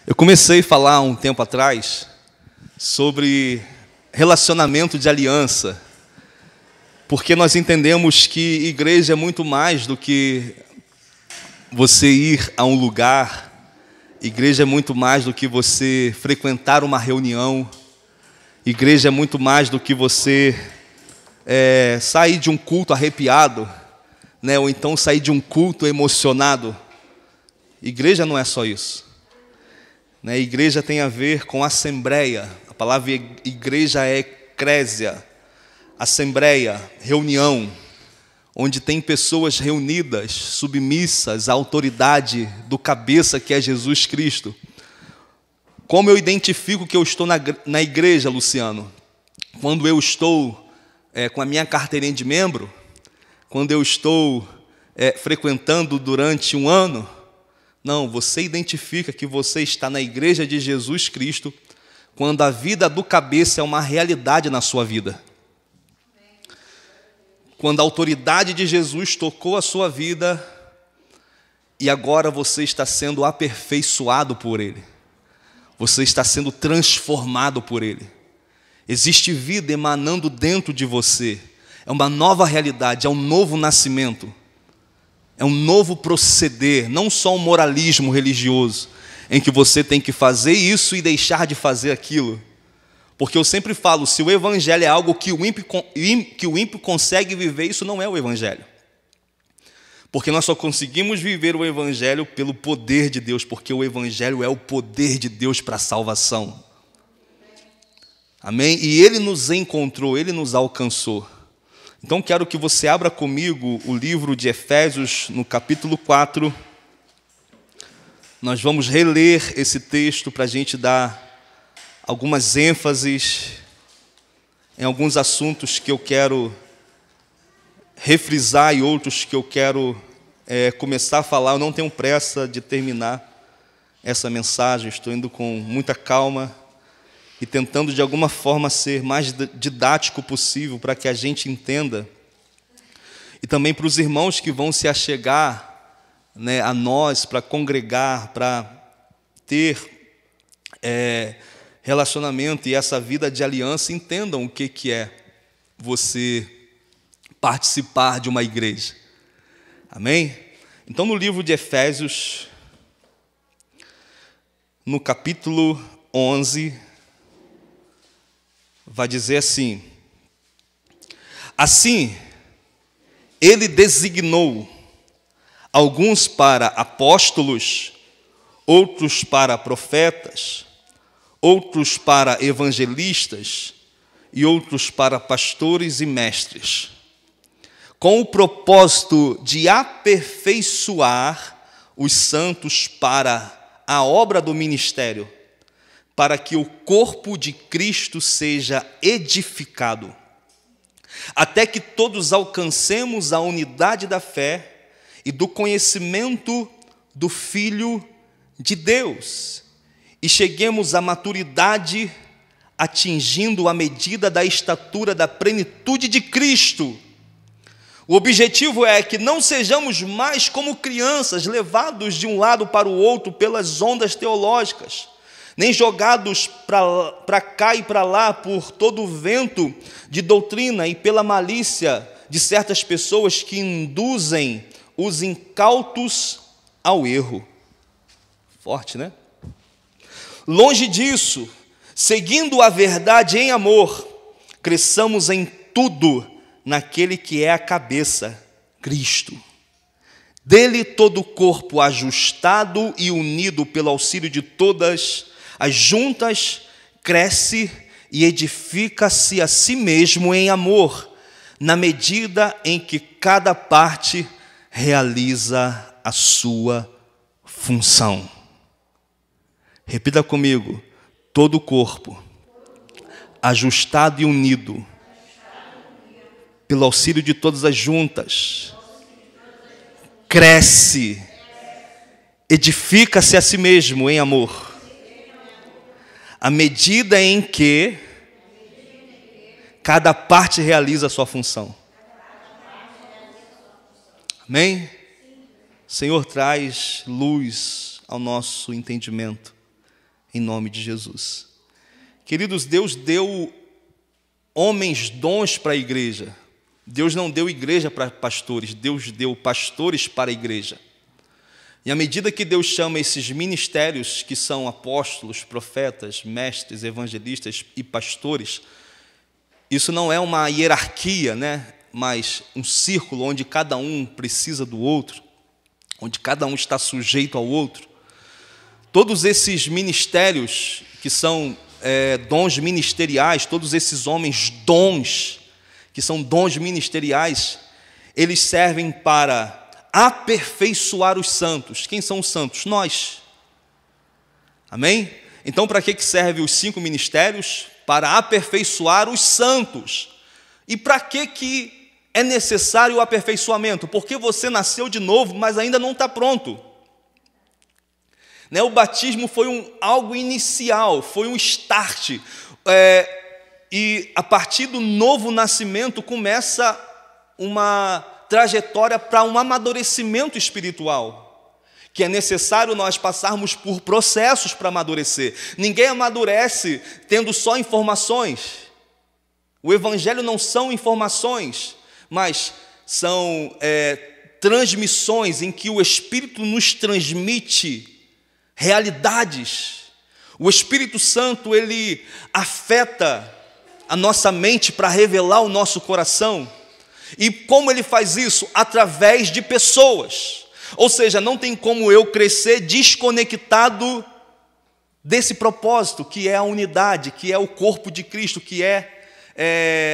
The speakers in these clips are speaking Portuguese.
Eu comecei a falar um tempo atrás sobre relacionamento de aliança, porque nós entendemos que igreja é muito mais do que você ir a um lugar, igreja é muito mais do que você frequentar uma reunião, igreja é muito mais do que você sair de um culto arrepiado, né, ou então sair de um culto emocionado. Igreja não é só isso. Igreja tem a ver com assembleia. A palavra igreja é eclésia, assembleia, reunião, onde tem pessoas reunidas, submissas à autoridade do cabeça que é Jesus Cristo. Como eu identifico que eu estou na igreja, Luciano? Quando eu estou com a minha carteirinha de membro, quando eu estou frequentando durante um ano. Não, você identifica que você está na igreja de Jesus Cristo quando a vida do cabeça é uma realidade na sua vida. Quando a autoridade de Jesus tocou a sua vida e agora você está sendo aperfeiçoado por Ele. Você está sendo transformado por Ele. Existe vida emanando dentro de você. É uma nova realidade, é um novo nascimento. É um novo proceder, não só um moralismo religioso, em que você tem que fazer isso e deixar de fazer aquilo. Porque eu sempre falo, se o evangelho é algo que o ímpio consegue viver, isso não é o evangelho. Porque nós só conseguimos viver o evangelho pelo poder de Deus, porque o evangelho é o poder de Deus para a salvação. Amém? E Ele nos encontrou, Ele nos alcançou. Então quero que você abra comigo o livro de Efésios, no capítulo 4. Nós vamos reler esse texto para a gente dar algumas ênfases em alguns assuntos que eu quero refrisar e outros que eu quero começar a falar. Eu não tenho pressa de terminar essa mensagem, estou indo com muita calma e tentando de alguma forma ser mais didático possível para que a gente entenda. E também para os irmãos que vão se achegar, a nós, para congregar, para ter relacionamento e essa vida de aliança, entendam o que é você participar de uma igreja. Amém? Então, no livro de Efésios, no capítulo 11, vai dizer assim: assim, Ele designou alguns para apóstolos, outros para profetas, outros para evangelistas e outros para pastores e mestres, com o propósito de aperfeiçoar os santos para a obra do ministério, para que o corpo de Cristo seja edificado, até que todos alcancemos a unidade da fé e do conhecimento do Filho de Deus, e cheguemos à maturidade, atingindo a medida da estatura da plenitude de Cristo. O objetivo é que não sejamos mais como crianças, levados de um lado para o outro pelas ondas teológicas, nem jogados para cá e para lá por todo o vento de doutrina e pela malícia de certas pessoas que induzem os incautos ao erro. Forte, né? Longe disso, seguindo a verdade em amor, cresçamos em tudo naquele que é a cabeça, Cristo. Dele todo o corpo ajustado e unido pelo auxílio de todas as juntas, cresce e edifica-se a si mesmo em amor, na medida em que cada parte realiza a sua função. Repita comigo: todo o corpo, ajustado e unido, pelo auxílio de todas as juntas, cresce, edifica-se a si mesmo em amor, à medida em que cada parte realiza a sua função. Amém? Senhor, traz luz ao nosso entendimento. em nome de Jesus. Queridos, Deus deu homens dons para a igreja. Deus não deu igreja para pastores, Deus deu pastores para a igreja. E à medida que Deus chama esses ministérios, que são apóstolos, profetas, mestres, evangelistas e pastores, isso não é uma hierarquia, né? Mas um círculo onde cada um precisa do outro, onde cada um está sujeito ao outro. Todos esses ministérios, que são dons ministeriais, todos esses homens dons, que são dons ministeriais, eles servem para aperfeiçoar os santos. Quem são os santos? Nós. Amém? Então, para que servem os 5 ministérios? Para aperfeiçoar os santos. E para que é necessário o aperfeiçoamento? Porque você nasceu de novo, mas ainda não está pronto. O batismo foi algo inicial, foi um start. E a partir do novo nascimento começa uma trajetória para um amadurecimento espiritual, que é necessário nós passarmos por processos para amadurecer. Ninguém amadurece tendo só informações. O evangelho não são informações, mas são transmissões em que o Espírito nos transmite realidades. O Espírito Santo, ele afeta a nossa mente para revelar o nosso coração. E como ele faz isso? Através de pessoas. Ou seja, não tem como eu crescer desconectado desse propósito, que é a unidade, que é o corpo de Cristo, que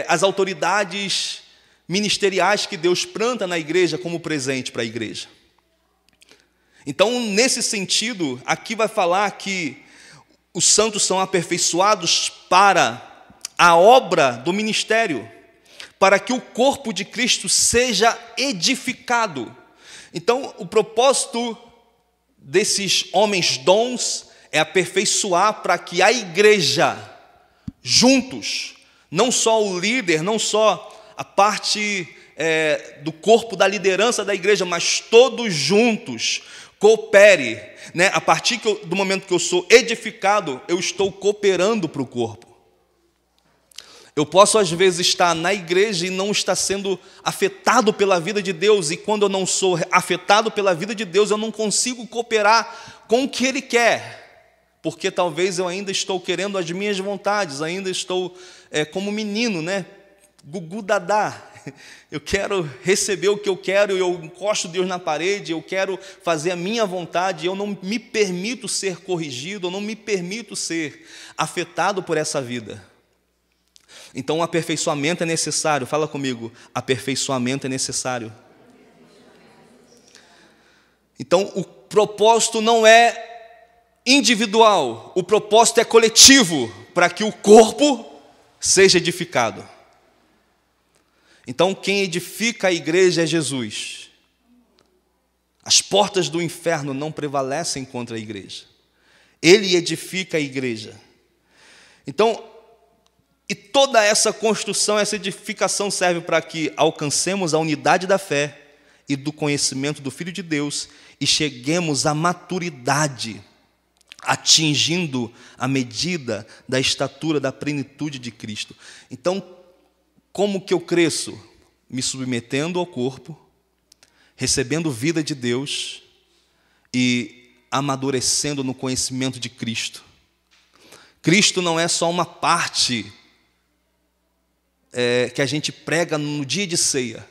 as autoridades ministeriais que Deus planta na igreja como presente para a igreja. Então, nesse sentido, aqui vai falar que os santos são aperfeiçoados para a obra do ministério, para que o corpo de Cristo seja edificado. Então, o propósito desses homens dons é aperfeiçoar para que a igreja, juntos, não só o líder, não só a parte do corpo da liderança da igreja, mas todos juntos, coopere. A partir do momento que eu sou edificado, eu estou cooperando para o corpo. Eu posso, às vezes, estar na igreja e não estar sendo afetado pela vida de Deus, e quando eu não sou afetado pela vida de Deus, eu não consigo cooperar com o que Ele quer, porque talvez eu ainda estou querendo as minhas vontades, ainda estou como menino, gugu dadá. Eu quero receber o que eu quero, eu encosto Deus na parede, eu quero fazer a minha vontade, eu não me permito ser corrigido, eu não me permito ser afetado por essa vida. Então, o aperfeiçoamento é necessário. Fala comigo, aperfeiçoamento é necessário. Então, o propósito não é individual, o propósito é coletivo, para que o corpo seja edificado. Então, quem edifica a igreja é Jesus. As portas do inferno não prevalecem contra a igreja. Ele edifica a igreja. Então, e toda essa construção, essa edificação serve para que alcancemos a unidade da fé e do conhecimento do Filho de Deus e cheguemos à maturidade, atingindo a medida da estatura da plenitude de Cristo. Então, como que eu cresço? Me submetendo ao corpo, recebendo vida de Deus e amadurecendo no conhecimento de Cristo. Cristo não é só uma parte que a gente prega no dia de ceia.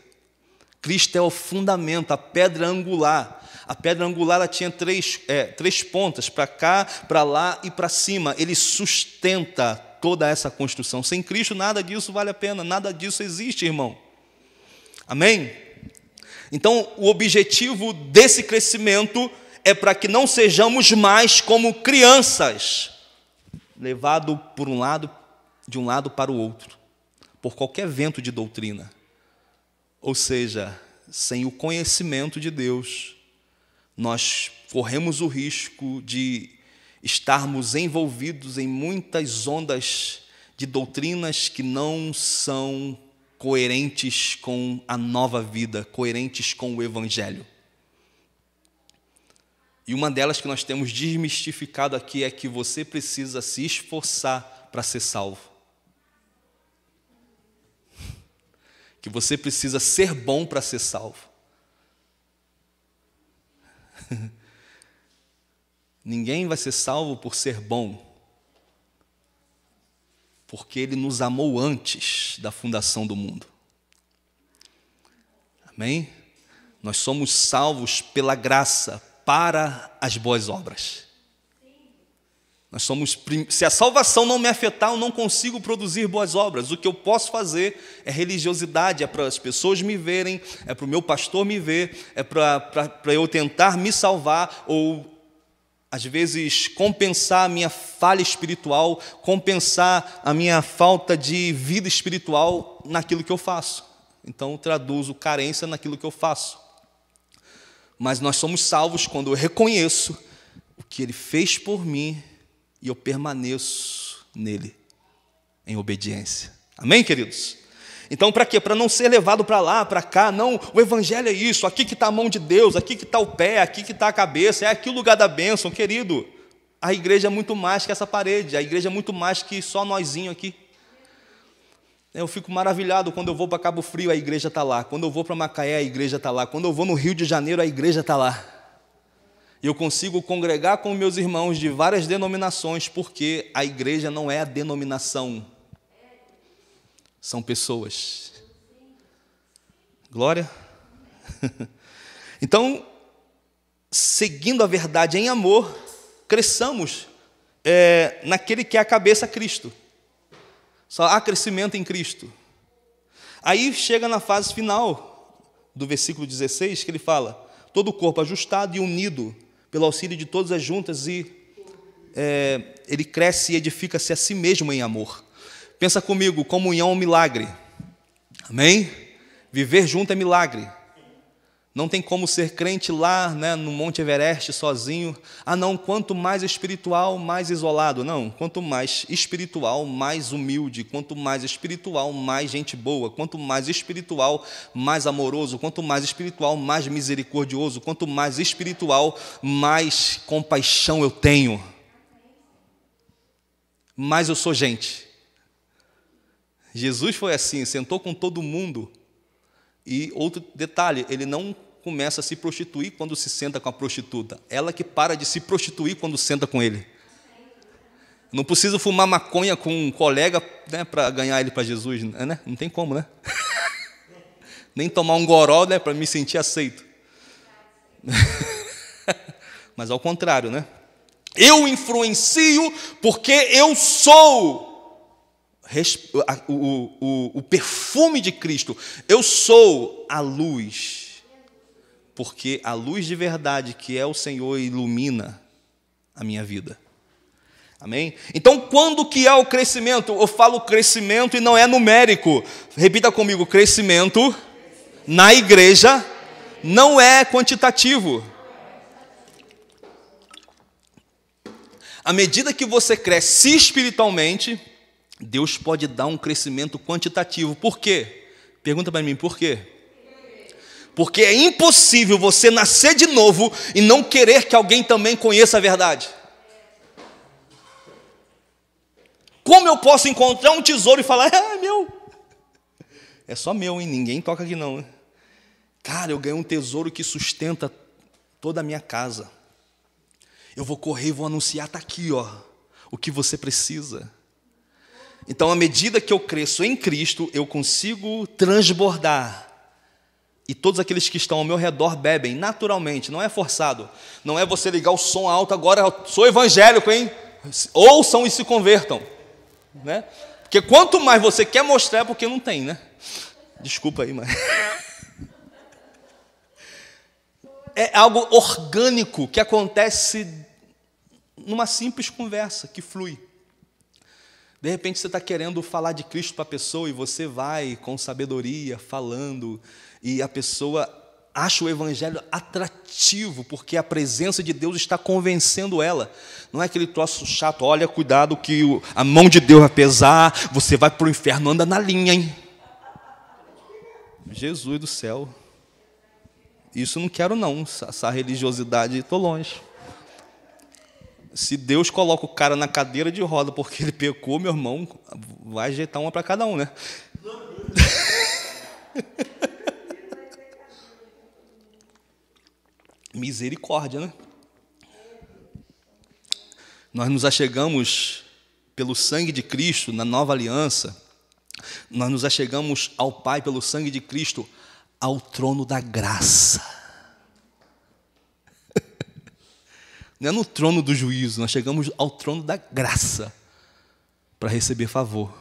Cristo é o fundamento, a pedra angular. A pedra angular ela tinha três pontas, para cá, para lá e para cima. Ele sustenta toda essa construção. Sem Cristo nada disso vale a pena, nada disso existe, irmão. Amém? Então, o objetivo desse crescimento é para que não sejamos mais como crianças, levado de um lado para o outro, por qualquer vento de doutrina. Ou seja, sem o conhecimento de Deus, nós corremos o risco de estarmos envolvidos em muitas ondas de doutrinas que não são coerentes com a nova vida, coerentes com o Evangelho. E uma delas que nós temos desmistificado aqui é que você precisa se esforçar para ser salvo. Que você precisa ser bom para ser salvo. Ninguém vai ser salvo por ser bom, porque Ele nos amou antes da fundação do mundo. Amém? Nós somos salvos pela graça para as boas obras. Se a salvação não me afetar, eu não consigo produzir boas obras. O que eu posso fazer é religiosidade, é para as pessoas me verem, é para o meu pastor me ver, é para eu tentar me salvar, ou às vezes compensar a minha falha espiritual, compensar a minha falta de vida espiritual naquilo que eu faço. Então eu traduzo carência naquilo que eu faço. Mas nós somos salvos quando eu reconheço o que Ele fez por mim e eu permaneço nele, em obediência. Amém, queridos? Então, para quê? Para não ser levado para lá, para cá. Não, o Evangelho é isso, aqui que está a mão de Deus, aqui que está o pé, aqui que está a cabeça, é aqui o lugar da bênção. Querido, a igreja é muito mais que essa parede, a igreja é muito mais que só nozinho aqui. Eu fico maravilhado quando eu vou para Cabo Frio, a igreja está lá. Quando eu vou para Macaé, a igreja está lá. Quando eu vou no Rio de Janeiro, a igreja está lá. E eu consigo congregar com meus irmãos de várias denominações, porque a igreja não é a denominação. São pessoas. Glória. Então, seguindo a verdade em amor, cresçamos naquele que é a cabeça, Cristo. Só há crescimento em Cristo. Aí chega na fase final do versículo 16, que ele fala: todo o corpo ajustado e unido pelo auxílio de todas as juntas, e ele cresce e edifica-se a si mesmo em amor. Pensa comigo, comunhão é um milagre. Amém? Viver junto é milagre. Não tem como ser crente lá, né, no Monte Everest sozinho. Ah, não, quanto mais espiritual, mais isolado. Não, quanto mais espiritual, mais humilde. Quanto mais espiritual, mais gente boa. Quanto mais espiritual, mais amoroso. Quanto mais espiritual, mais misericordioso. Quanto mais espiritual, mais compaixão eu tenho. Mais eu sou gente. Jesus foi assim, sentou com todo mundo. E outro detalhe, ele não começa a se prostituir quando se senta com a prostituta. Ela que para de se prostituir quando senta com ele. Não preciso fumar maconha com um colega, né, para ganhar ele para Jesus, né? Não tem como, né? Nem tomar um goró, né, para me sentir aceito. Mas ao contrário, né? Eu influencio porque eu sou o perfume de Cristo. Eu sou a luz, porque a luz de verdade que é o Senhor ilumina a minha vida. Amém? Então, quando que é o crescimento? Eu falo crescimento e não é numérico. Repita comigo, crescimento na igreja não é quantitativo. À medida que você cresce espiritualmente, Deus pode dar um crescimento quantitativo. Por quê? Pergunta para mim, por quê? Porque é impossível você nascer de novo e não querer que alguém também conheça a verdade. Como eu posso encontrar um tesouro e falar, é meu? É só meu, hein? Ninguém toca aqui não. Hein? Cara, eu ganhei um tesouro que sustenta toda a minha casa. Eu vou correr e vou anunciar, está aqui, ó, o que você precisa. Então, à medida que eu cresço em Cristo, eu consigo transbordar. E todos aqueles que estão ao meu redor bebem naturalmente, não é forçado. Não é você ligar o som alto, agora eu sou evangélico, hein? Ouçam e se convertam. Né? Porque quanto mais você quer mostrar, é porque não tem, né? Desculpa aí, mas... É algo orgânico que acontece numa simples conversa, que flui. De repente você está querendo falar de Cristo para a pessoa e você vai com sabedoria falando e a pessoa acha o evangelho atrativo porque a presença de Deus está convencendo ela. Não é aquele troço chato, olha, cuidado que a mão de Deus vai pesar, você vai para o inferno, anda na linha, hein? Jesus do céu. Isso eu não quero não, essa religiosidade, estou longe. Se Deus coloca o cara na cadeira de roda porque ele pecou, meu irmão, vai ajeitar uma para cada um, né? Misericórdia, né? Nós nos achegamos pelo sangue de Cristo, na nova aliança, nós nos achegamos ao Pai pelo sangue de Cristo, ao trono da graça. Não é no trono do juízo, nós chegamos ao trono da graça para receber favor.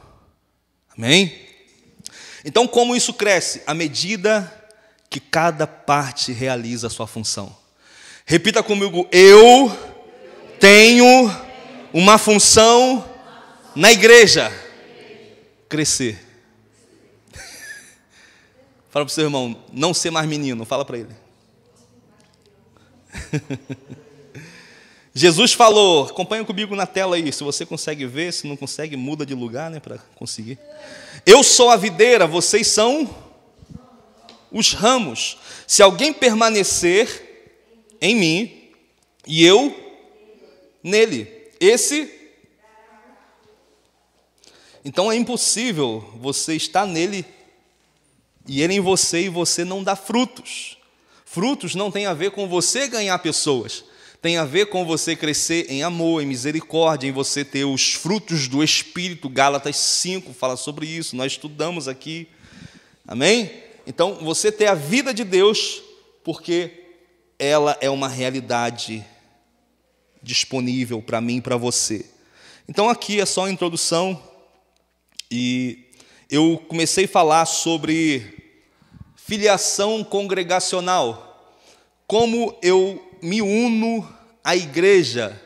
Amém? Então, como isso cresce? À medida que cada parte realiza a sua função. Repita comigo: eu tenho uma função na igreja. Crescer. Fala para o seu irmão, não ser mais menino. Fala para ele. Jesus falou, acompanha comigo na tela aí, se você consegue ver, se não consegue, muda de lugar, né, para conseguir. Eu sou a videira, vocês são os ramos. Se alguém permanecer em mim e eu nele, então é impossível você estar nele e ele em você e você não dar frutos. Frutos não tem a ver com você ganhar pessoas. Tem a ver com você crescer em amor, em misericórdia, em você ter os frutos do Espírito. Gálatas 5 fala sobre isso, nós estudamos aqui. Amém? Então, você ter a vida de Deus, porque ela é uma realidade disponível para mim e para você. Então, aqui é só a introdução. E eu comecei a falar sobre filiação congregacional. Como eu me uno à igreja,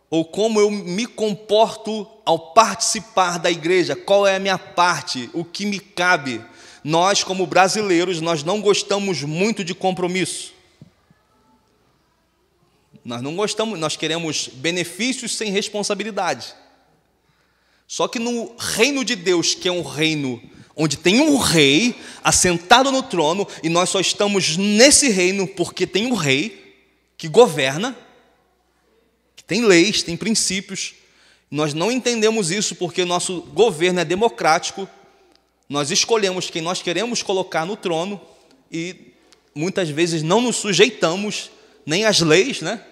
ou como eu me comporto ao participar da igreja, qual é a minha parte, o que me cabe. Nós, como brasileiros, nós não gostamos muito de compromisso. Nós não gostamos, nós queremos benefícios sem responsabilidade. Só que no reino de Deus, que é um reino onde tem um rei assentado no trono, e nós só estamos nesse reino porque tem um rei que governa, que tem leis, tem princípios. Nós não entendemos isso porque o nosso governo é democrático. Nós escolhemos quem nós queremos colocar no trono e muitas vezes não nos sujeitamos nem às leis, né?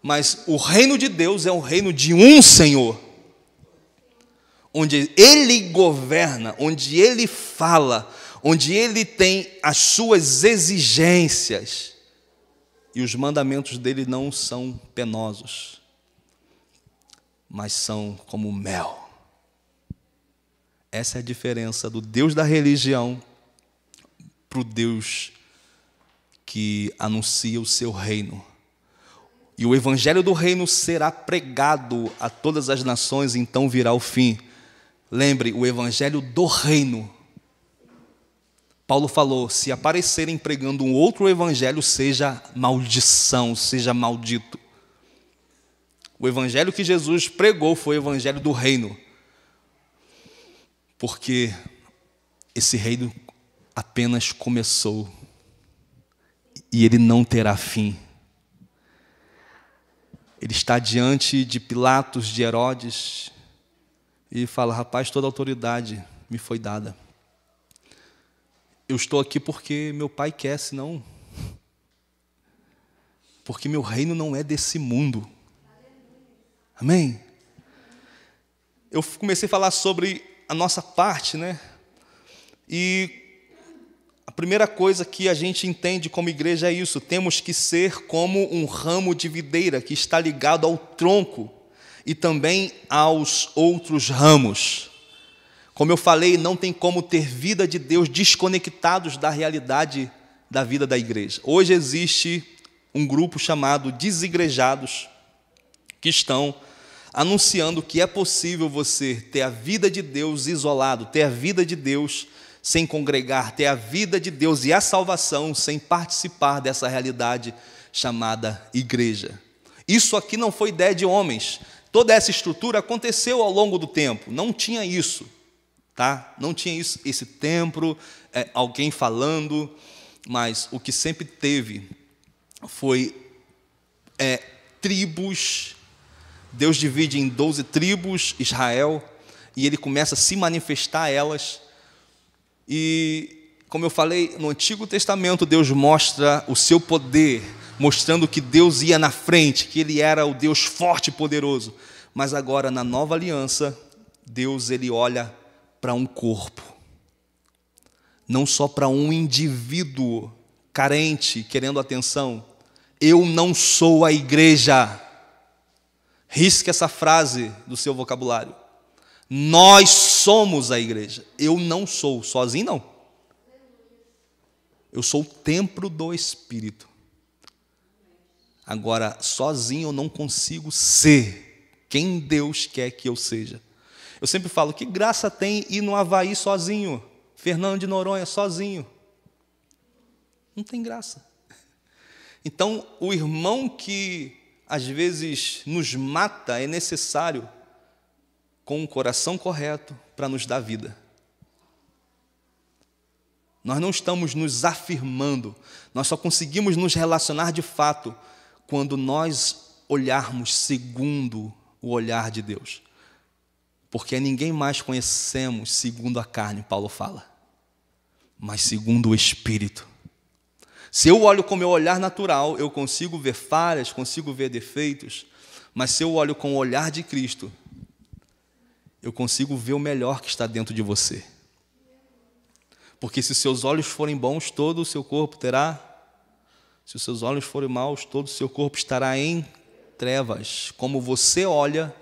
Mas o reino de Deus é um reino de um Senhor, onde Ele governa, onde Ele fala, onde Ele tem as suas exigências, e os mandamentos dele não são penosos, mas são como mel. Essa é a diferença do Deus da religião para o Deus que anuncia o seu reino. E o evangelho do reino será pregado a todas as nações, então virá o fim. Lembre, o evangelho do reino. Paulo falou, se aparecerem pregando um outro evangelho, seja maldição, seja maldito. O evangelho que Jesus pregou foi o evangelho do reino. Porque esse reino apenas começou e ele não terá fim. Ele está diante de Pilatos, de Herodes, e fala, rapaz, toda a autoridade me foi dada. Eu estou aqui porque meu pai quer, senão... Porque meu reino não é desse mundo. Amém? Eu comecei a falar sobre a nossa parte, né? E a primeira coisa que a gente entende como igreja é isso. Temos que ser como um ramo de videira que está ligado ao tronco e também aos outros ramos. Como eu falei, não tem como ter vida de Deus desconectados da realidade da vida da igreja. Hoje existe um grupo chamado Desigrejados, que estão anunciando que é possível você ter a vida de Deus isolado, ter a vida de Deus sem congregar, ter a vida de Deus e a salvação sem participar dessa realidade chamada igreja. Isso aqui não foi ideia de homens. Toda essa estrutura aconteceu ao longo do tempo. Não tinha isso. Tá? Não tinha isso, esse templo, alguém falando, mas o que sempre teve foi tribos. Deus divide em 12 tribos Israel, e ele começa a se manifestar a elas. E, como eu falei, no Antigo Testamento Deus mostra o seu poder, mostrando que Deus ia na frente, que ele era o Deus forte e poderoso. Mas agora, na nova aliança, Deus ele olha para um corpo, não só para um indivíduo carente, querendo atenção. Eu não sou a igreja. Risque essa frase do seu vocabulário. Nós somos a igreja. Eu não sou sozinho, não. Eu sou o templo do Espírito. Agora, sozinho eu não consigo ser quem Deus quer que eu seja. Eu sempre falo, que graça tem ir no Havaí sozinho, Fernando de Noronha sozinho? Não tem graça. Então, o irmão que às vezes nos mata é necessário com um coração correto para nos dar vida. Nós não estamos nos afirmando, nós só conseguimos nos relacionar de fato quando nós olharmos segundo o olhar de Deus. Porque ninguém mais conhecemos segundo a carne, Paulo fala, mas segundo o Espírito. Se eu olho com o meu olhar natural, eu consigo ver falhas, consigo ver defeitos, mas se eu olho com o olhar de Cristo, eu consigo ver o melhor que está dentro de você. Porque se seus olhos forem bons, todo o seu corpo terá. Se os seus olhos forem maus, todo o seu corpo estará em trevas. Como você olha,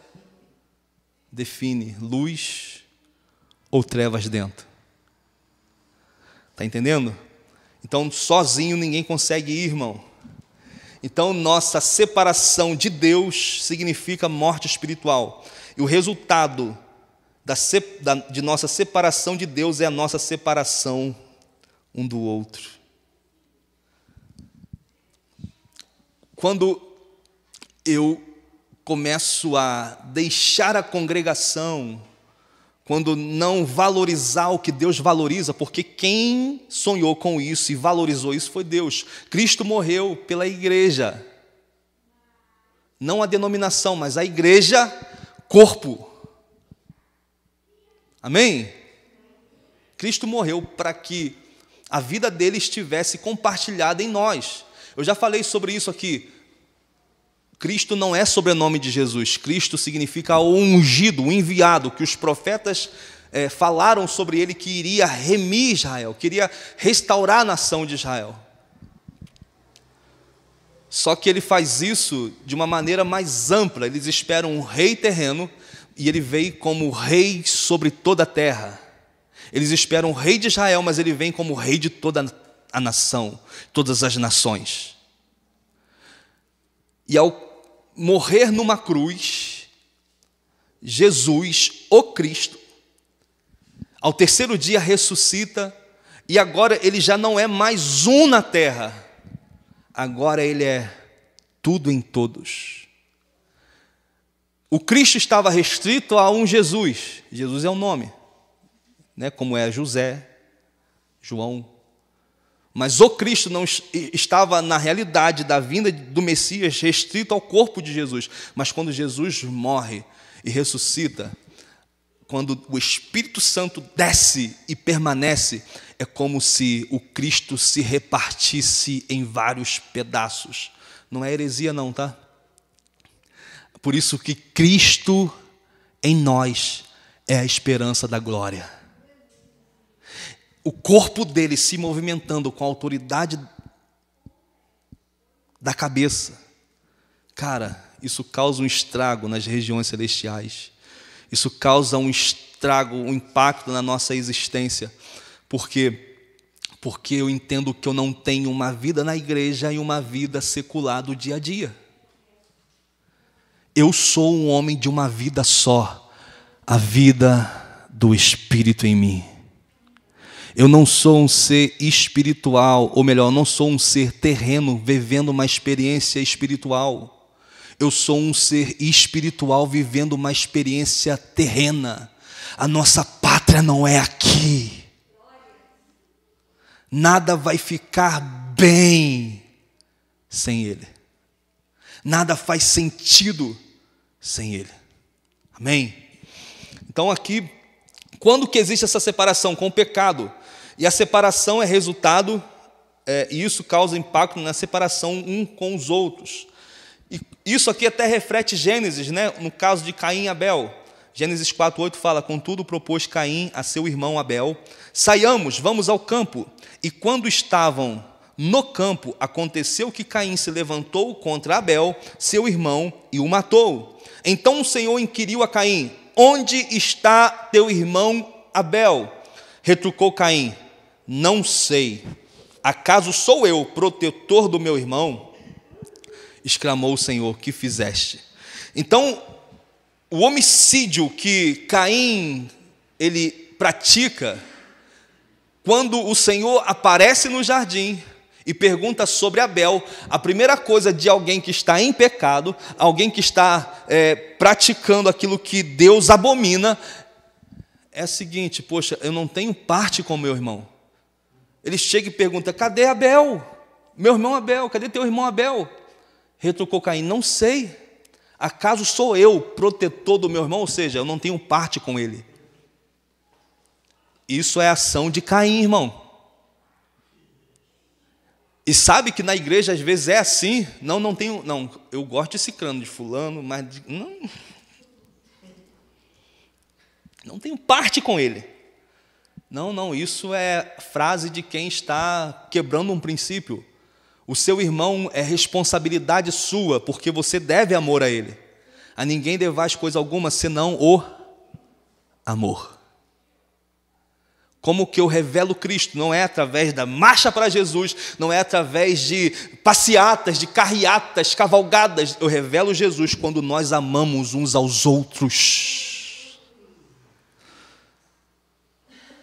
define luz ou trevas dentro. Está entendendo? Então, sozinho ninguém consegue ir, irmão. Então, nossa separação de Deus significa morte espiritual. E o resultado de nossa separação de Deus é a nossa separação um do outro. Quando eu começo a deixar a congregação, quando não valorizar o que Deus valoriza, porque quem sonhou com isso e valorizou isso foi Deus. Cristo morreu pela igreja, não a denominação, mas a igreja, corpo. Amém? Cristo morreu para que a vida dele estivesse compartilhada em nós. Eu já falei sobre isso aqui. Cristo não é sobrenome de Jesus. Cristo significa o ungido, o enviado, que os profetas falaram sobre ele, que iria remir Israel, queria restaurar a nação de Israel. Só que ele faz isso de uma maneira mais ampla. Eles esperam um rei terreno e ele veio como rei sobre toda a terra. Eles esperam o rei de Israel, mas ele vem como rei de toda a nação, todas as nações. E ao morrer numa cruz, Jesus, o Cristo, ao terceiro dia ressuscita, e agora ele já não é mais um na terra, agora ele é tudo em todos. O Cristo estava restrito a um Jesus. Jesus é o nome, né? Como é José, João. Mas o Cristo não estava na realidade da vinda do Messias restrito ao corpo de Jesus. Mas quando Jesus morre e ressuscita, quando o Espírito Santo desce e permanece, é como se o Cristo se repartisse em vários pedaços. Não é heresia não, tá? Por isso que Cristo em nós é a esperança da glória. O corpo dele se movimentando com a autoridade da cabeça. Cara, isso causa um estrago nas regiões celestiais. Isso causa um estrago, um impacto na nossa existência. Por quê? Porque eu entendo que eu não tenho uma vida na igreja e uma vida secular do dia a dia. Eu sou um homem de uma vida só, a vida do Espírito em mim. Eu não sou um ser espiritual, ou melhor, eu não sou um ser terreno vivendo uma experiência espiritual. Eu sou um ser espiritual vivendo uma experiência terrena. A nossa pátria não é aqui. Nada vai ficar bem sem Ele. Nada faz sentido sem Ele. Amém? Então aqui, quando que existe essa separação? Com o pecado. E a separação é resultado, e isso causa impacto na separação um com os outros. E isso aqui até reflete Gênesis, né? No caso de Caim e Abel. Gênesis 4:8 fala: contudo propôs Caim a seu irmão Abel: saiamos, vamos ao campo. E quando estavam no campo, aconteceu que Caim se levantou contra Abel, seu irmão, e o matou. Então o Senhor inquiriu a Caim: onde está teu irmão Abel? Retrucou Caim: não sei. Acaso sou eu protetor do meu irmão? Exclamou o Senhor: que fizeste? Então, o homicídio que Caim ele pratica, quando o Senhor aparece no jardim e pergunta sobre Abel, a primeira coisa de alguém que está em pecado, alguém que está praticando aquilo que Deus abomina, é a seguinte: poxa, eu não tenho parte com meu irmão. Ele chega e pergunta: cadê Abel? Meu irmão Abel, cadê teu irmão Abel? Retrucou Caim: não sei. Acaso sou eu protetor do meu irmão? Ou seja, eu não tenho parte com ele. Isso é ação de Caim, irmão. E sabe que na igreja às vezes é assim? Não tenho, não, eu gosto de ciclano, de fulano, mas não tenho parte com ele. Não, isso é frase de quem está quebrando um princípio. O seu irmão é responsabilidade sua, porque você deve amor a ele. A ninguém devais coisa alguma, senão o amor. Como que eu revelo Cristo? Não é através da marcha para Jesus, não é através de passeatas, de carreatas, cavalgadas. Eu revelo Jesus quando nós amamos uns aos outros.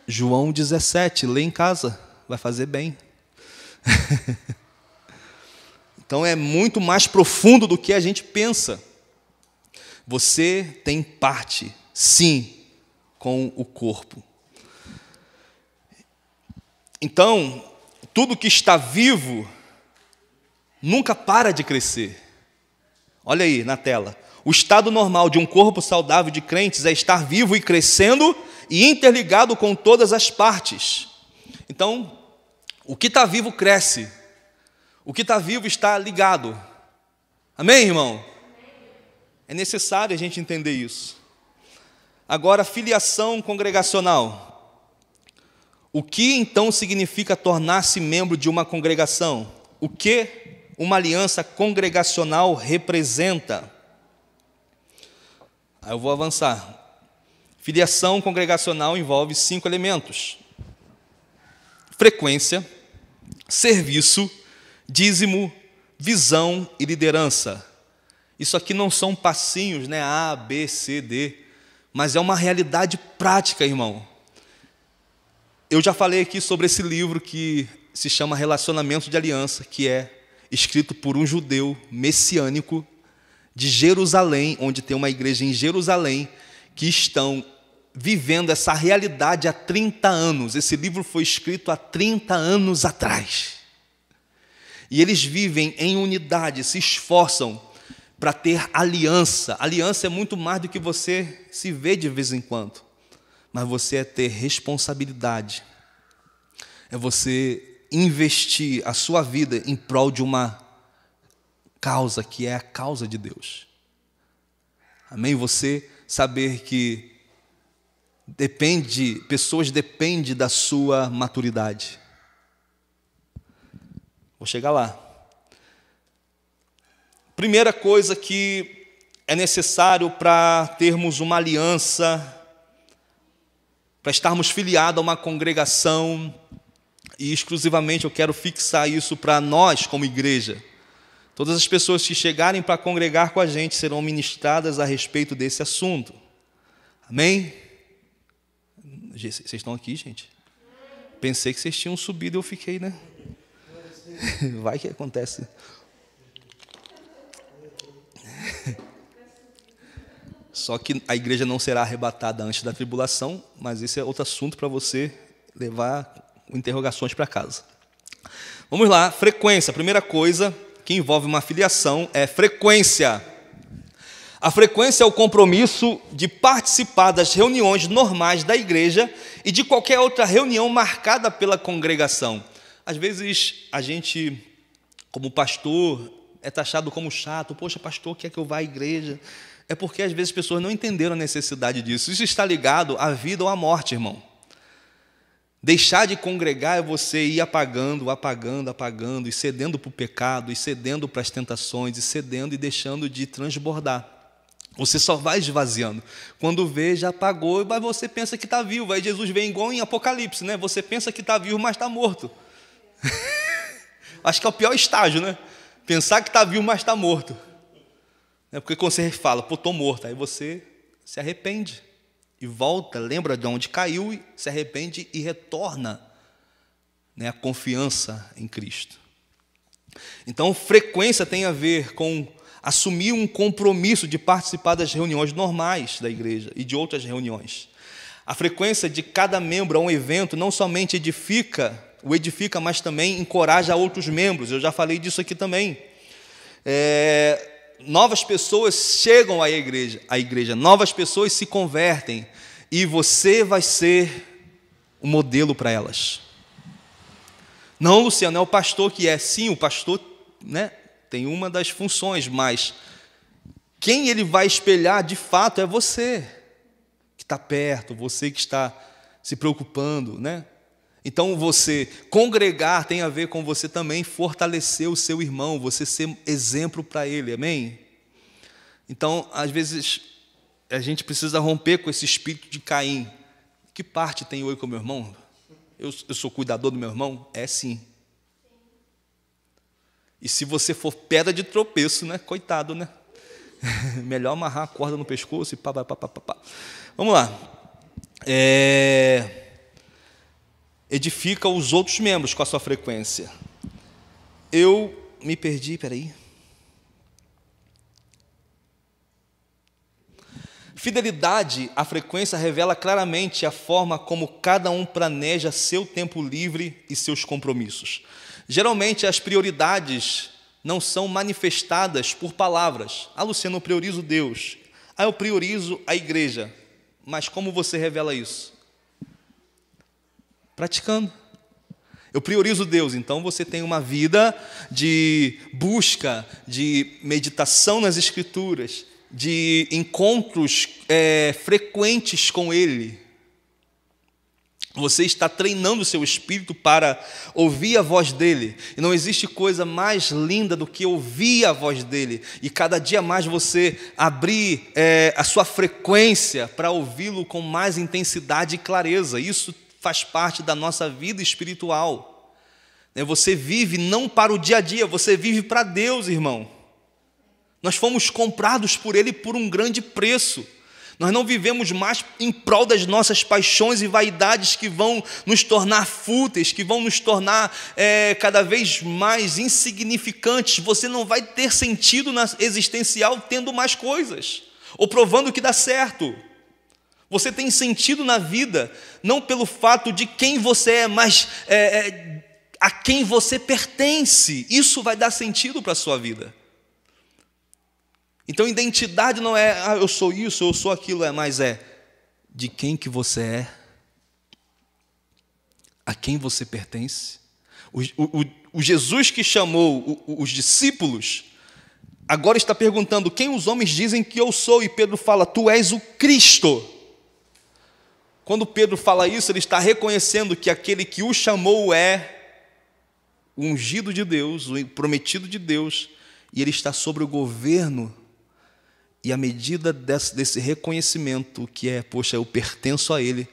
João 17, lê em casa, vai fazer bem. Então é muito mais profundo do que a gente pensa. Você tem parte, sim, com o corpo. Então, tudo que está vivo nunca para de crescer. Olha aí na tela. O estado normal de um corpo saudável de crentes é estar vivo e crescendo e interligado com todas as partes. Então, o que está vivo cresce. O que está vivo está ligado. Amém, irmão? É necessário a gente entender isso. Agora, filiação congregacional. O que então significa tornar-se membro de uma congregação? O que uma aliança congregacional representa? Aí eu vou avançar. Filiação congregacional envolve 5 elementos: frequência, serviço, dízimo, visão e liderança. Isso aqui não são passinhos, né? A, B, C, D, mas é uma realidade prática, irmão. Eu já falei aqui sobre esse livro que se chama Relacionamento de Aliança, que é escrito por um judeu messiânico de Jerusalém, onde tem uma igreja em Jerusalém, que estão vivendo essa realidade há 30 anos. Esse livro foi escrito há 30 anos atrás. E eles vivem em unidade, se esforçam para ter aliança. Aliança é muito mais do que você se vê de vez em quando. Mas você é ter responsabilidade. É você investir a sua vida em prol de uma causa que é a causa de Deus. Amém? Você saber que pessoas dependem da sua maturidade. Vou chegar lá. Primeira coisa que é necessário para termos uma aliança, para estarmos filiados a uma congregação, e exclusivamente eu quero fixar isso para nós como igreja. Todas as pessoas que chegarem para congregar com a gente serão ministradas a respeito desse assunto. Amém? Vocês estão aqui, gente? Pensei que vocês tinham subido e eu fiquei, né? Vai que acontece. Só que a igreja não será arrebatada antes da tribulação, mas esse é outro assunto para você levar interrogações para casa. Vamos lá, frequência. A primeira coisa que envolve uma filiação é frequência. A frequência é o compromisso de participar das reuniões normais da igreja e de qualquer outra reunião marcada pela congregação. Às vezes, a gente, como pastor, é taxado como chato. Poxa, pastor, quer que eu vá à igreja? É porque, às vezes, as pessoas não entenderam a necessidade disso. Isso está ligado à vida ou à morte, irmão. Deixar de congregar é você ir apagando, e cedendo para o pecado, e cedendo para as tentações, e cedendo e deixando de transbordar. Você só vai esvaziando. Quando vê, já apagou, mas você pensa que está vivo. Aí Jesus vem igual em Apocalipse, né? Você pensa que está vivo, mas está morto. Acho que é o pior estágio, né? Pensar que está vivo, mas está morto. É porque quando você fala, pô, estou morto, aí você se arrepende e volta, lembra de onde caiu, e se arrepende e retorna, né, a confiança em Cristo. Então, frequência tem a ver com assumir um compromisso de participar das reuniões normais da igreja e de outras reuniões. A frequência de cada membro a um evento não somente edifica, mas também encoraja outros membros. Eu já falei disso aqui também. Novas pessoas chegam à igreja, novas pessoas se convertem, e você vai ser um modelo para elas. Não, Luciano, é o pastor que é. Sim, o pastor, né, tem uma das funções, mas quem ele vai espelhar de fato é você, que está perto, você que está se preocupando, né? Então, você congregar tem a ver com você também fortalecer o seu irmão, você ser exemplo para ele, amém? Então, às vezes, a gente precisa romper com esse espírito de Caim. Que parte tem eu com meu irmão? Eu sou cuidador do meu irmão? É sim. E se você for pedra de tropeço, né? Coitado, né? Melhor amarrar a corda no pescoço e pá. Vamos lá. Edifica os outros membros com a sua frequência. Eu me perdi, peraí. Fidelidade à frequência revela claramente a forma como cada um planeja seu tempo livre e seus compromissos. Geralmente, as prioridades não são manifestadas por palavras. Ah, Luciano, eu priorizo Deus. Ah, eu priorizo a igreja. Mas como você revela isso? Praticando. Eu priorizo Deus, então você tem uma vida de busca, de meditação nas Escrituras, de encontros frequentes com Ele. Você está treinando o seu espírito para ouvir a voz dEle. E não existe coisa mais linda do que ouvir a voz dEle. E cada dia mais você abrir a sua frequência para ouvi-lo com mais intensidade e clareza. Isso faz parte da nossa vida espiritual. Você vive não para o dia a dia, você vive para Deus, irmão. Nós fomos comprados por Ele por um grande preço. Nós não vivemos mais em prol das nossas paixões e vaidades que vão nos tornar fúteis, que vão nos tornar cada vez mais insignificantes. Você não vai ter sentido existencial tendo mais coisas, ou provando que dá certo. Você tem sentido na vida, não pelo fato de quem você é, mas a quem você pertence. Isso vai dar sentido para a sua vida. Então, identidade não é, eu sou isso, eu sou aquilo, mas é de quem que você é, a quem você pertence. O Jesus que chamou os discípulos, agora está perguntando, quem os homens dizem que eu sou? E Pedro fala, tu és o Cristo. Quando Pedro fala isso, ele está reconhecendo que aquele que o chamou é o ungido de Deus, o prometido de Deus, e ele está sobre o governo. E à medida desse reconhecimento que poxa, eu pertenço a Ele,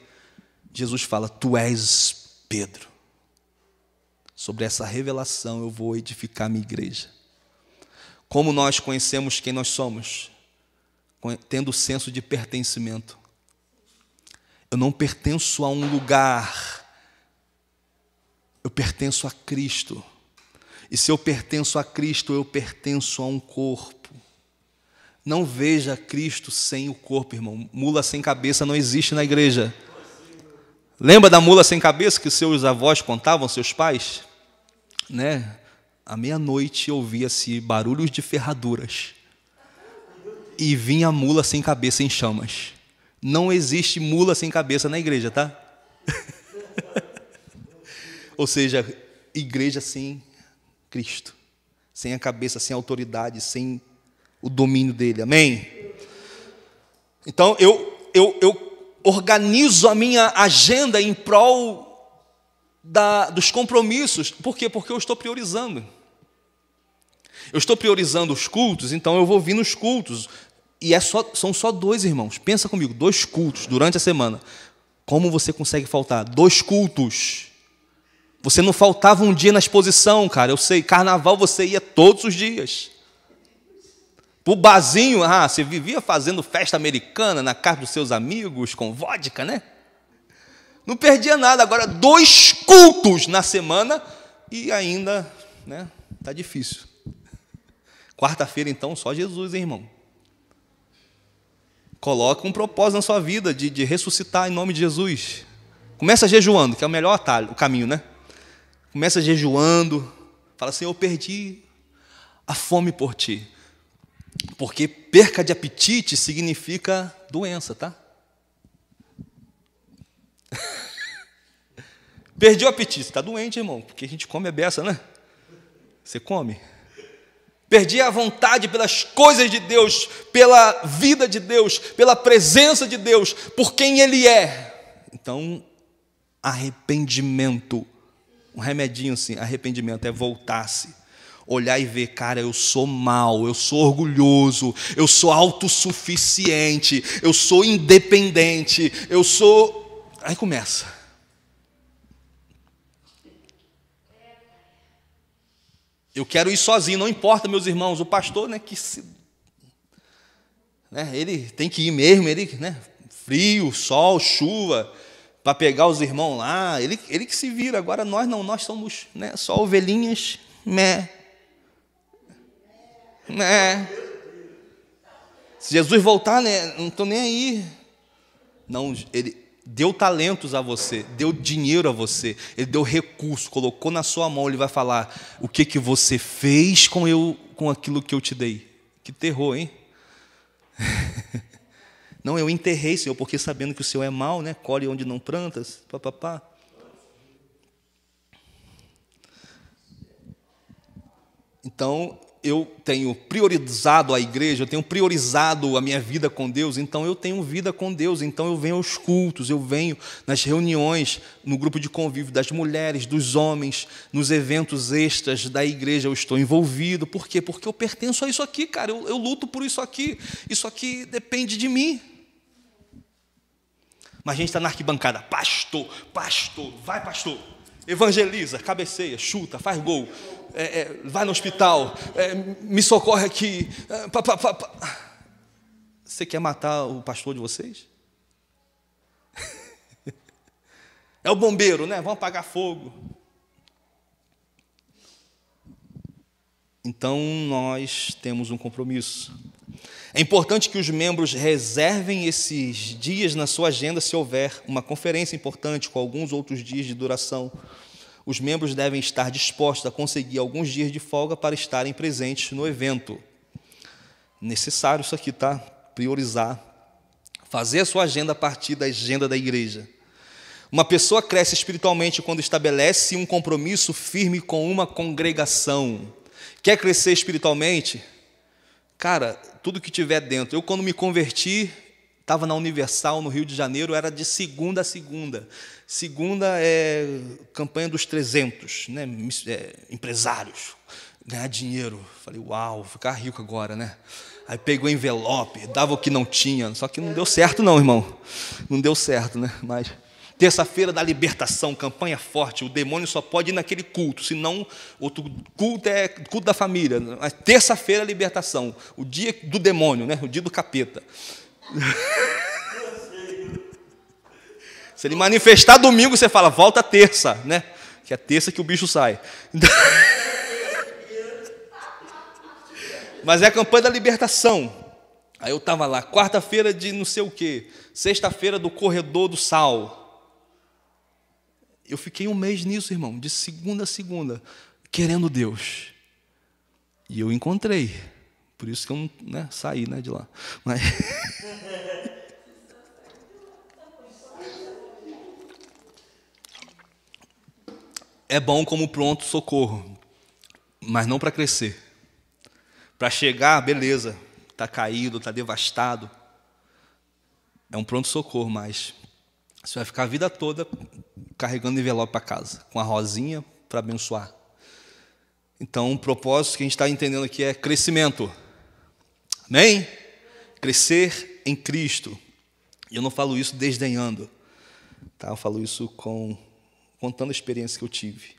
Jesus fala, tu és Pedro. Sobre essa revelação eu vou edificar a minha igreja. Como nós conhecemos quem nós somos? Tendo o senso de pertencimento. Eu não pertenço a um lugar, eu pertenço a Cristo. E se eu pertenço a Cristo, eu pertenço a um corpo. Não veja Cristo sem o corpo, irmão. Mula sem cabeça não existe na igreja. Lembra da mula sem cabeça que seus avós contavam, seus pais? Né? à meia-noite ouvia-se barulhos de ferraduras e vinha a mula sem cabeça em chamas. Não existe mula sem cabeça na igreja, tá? Ou seja, igreja sem Cristo, sem a cabeça, sem a autoridade, sem o domínio dele, amém? Então eu organizo a minha agenda em prol dos compromissos. Por quê? Porque eu estou priorizando. Eu estou priorizando os cultos, então eu vou vir nos cultos. E são só 2, irmãos. Pensa comigo, 2 cultos durante a semana. Como você consegue faltar? 2 cultos. Você não faltava um dia na exposição, cara. Eu sei, carnaval você ia todos os dias. Pro barzinho, você vivia fazendo festa americana na casa dos seus amigos, com vodka, né? Não perdia nada. Agora, 2 cultos na semana e ainda, né? Tá difícil. Quarta-feira, então, só Jesus, hein, irmão? Coloca um propósito na sua vida de ressuscitar em nome de Jesus. Começa jejuando, que é o melhor atalho, o caminho, né? Começa jejuando. Fala assim, eu perdi a fome por ti. Porque perca de apetite significa doença, tá? Perdi o apetite. Está doente, irmão, porque a gente come a beça, né? Você come. Perdi a vontade pelas coisas de Deus, pela vida de Deus, pela presença de Deus, por quem Ele é. Então, arrependimento. Um remedinho assim, arrependimento é voltar-se. Olhar e ver, cara, eu sou mau, eu sou orgulhoso, eu sou autossuficiente, eu sou independente, eu sou... Aí começa. Eu quero ir sozinho, não importa, meus irmãos, o pastor, né, ele tem que ir mesmo, né, frio, sol, chuva, para pegar os irmãos lá, ele que se vira. Agora nós não, nós somos, né, só ovelhinhas, Se Jesus voltar, né, não estou nem aí. Não, ele deu talentos a você, deu dinheiro a você, ele deu recurso, colocou na sua mão, ele vai falar o que você fez com aquilo que eu te dei. Que terror, hein? Não, eu enterrei, Senhor, porque sabendo que o Senhor é mau, né? Colhe onde não plantas, papapá. Então, eu tenho priorizado a igreja, eu tenho priorizado a minha vida com Deus, então eu tenho vida com Deus, então eu venho aos cultos, eu venho nas reuniões, no grupo de convívio das mulheres, dos homens, nos eventos extras da igreja eu estou envolvido. Por quê? Porque eu pertenço a isso aqui, cara, eu luto por isso aqui depende de mim. Mas a gente está na arquibancada, pastor, vai pastor, evangeliza, cabeceia, chuta, faz gol, vai no hospital, me socorre aqui. Você quer matar o pastor de vocês? É o bombeiro, né? Vamos apagar fogo. Então, nós temos um compromisso. É importante que os membros reservem esses dias na sua agenda se houver uma conferência importante com alguns outros dias de duração. Os membros devem estar dispostos a conseguir alguns dias de folga para estarem presentes no evento. Necessário isso aqui, tá? Priorizar. Fazer a sua agenda a partir da agenda da igreja. Uma pessoa cresce espiritualmente quando estabelece um compromisso firme com uma congregação. Quer crescer espiritualmente? Cara, tudo que tiver dentro. Eu, quando me converti, estava na Universal, no Rio de Janeiro, era de segunda a segunda. Segunda é campanha dos 300, né? Empresários, ganhar dinheiro. Falei, uau, vou ficar rico agora, né? Aí pegou envelope, dava o que não tinha. Só que não deu certo não, irmão. Não deu certo, né? Mas terça-feira da libertação, campanha forte. O demônio só pode ir naquele culto, senão outro culto é culto da família. Mas terça-feira, libertação, o dia do demônio, né? O dia do capeta. Se ele manifestar domingo, você fala, volta terça, né? Que é terça que o bicho sai. Mas é a campanha da libertação. Aí eu estava lá, quarta-feira de não sei o quê, sexta-feira do corredor do sal. Eu fiquei um mês nisso, irmão, de segunda a segunda, querendo Deus. E eu encontrei. Por isso que eu não saí de lá. Mas... é bom como pronto-socorro, mas não para crescer. Para chegar, beleza, está caído, está devastado. É um pronto-socorro, mas você vai ficar a vida toda carregando envelope para casa, com a rosinha para abençoar. Então, o propósito que a gente está entendendo aqui é crescimento. Amém? Crescer em Cristo. E eu não falo isso desdenhando. Tá? Eu falo isso contando a experiência que eu tive.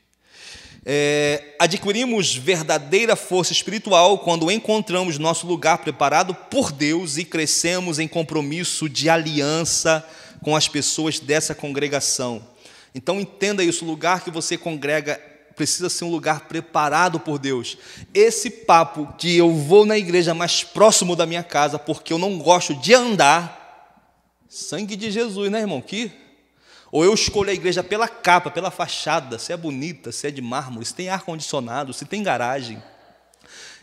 Adquirimos verdadeira força espiritual quando encontramos nosso lugar preparado por Deus e crescemos em compromisso de aliança com as pessoas dessa congregação. Então entenda isso, o lugar que você congrega precisa ser um lugar preparado por Deus. Esse papo de eu vou na igreja mais próximo da minha casa porque eu não gosto de andar, sangue de Jesus, né, irmão? Ou eu escolho a igreja pela capa, pela fachada, se é bonita, se é de mármore, se tem ar-condicionado, se tem garagem.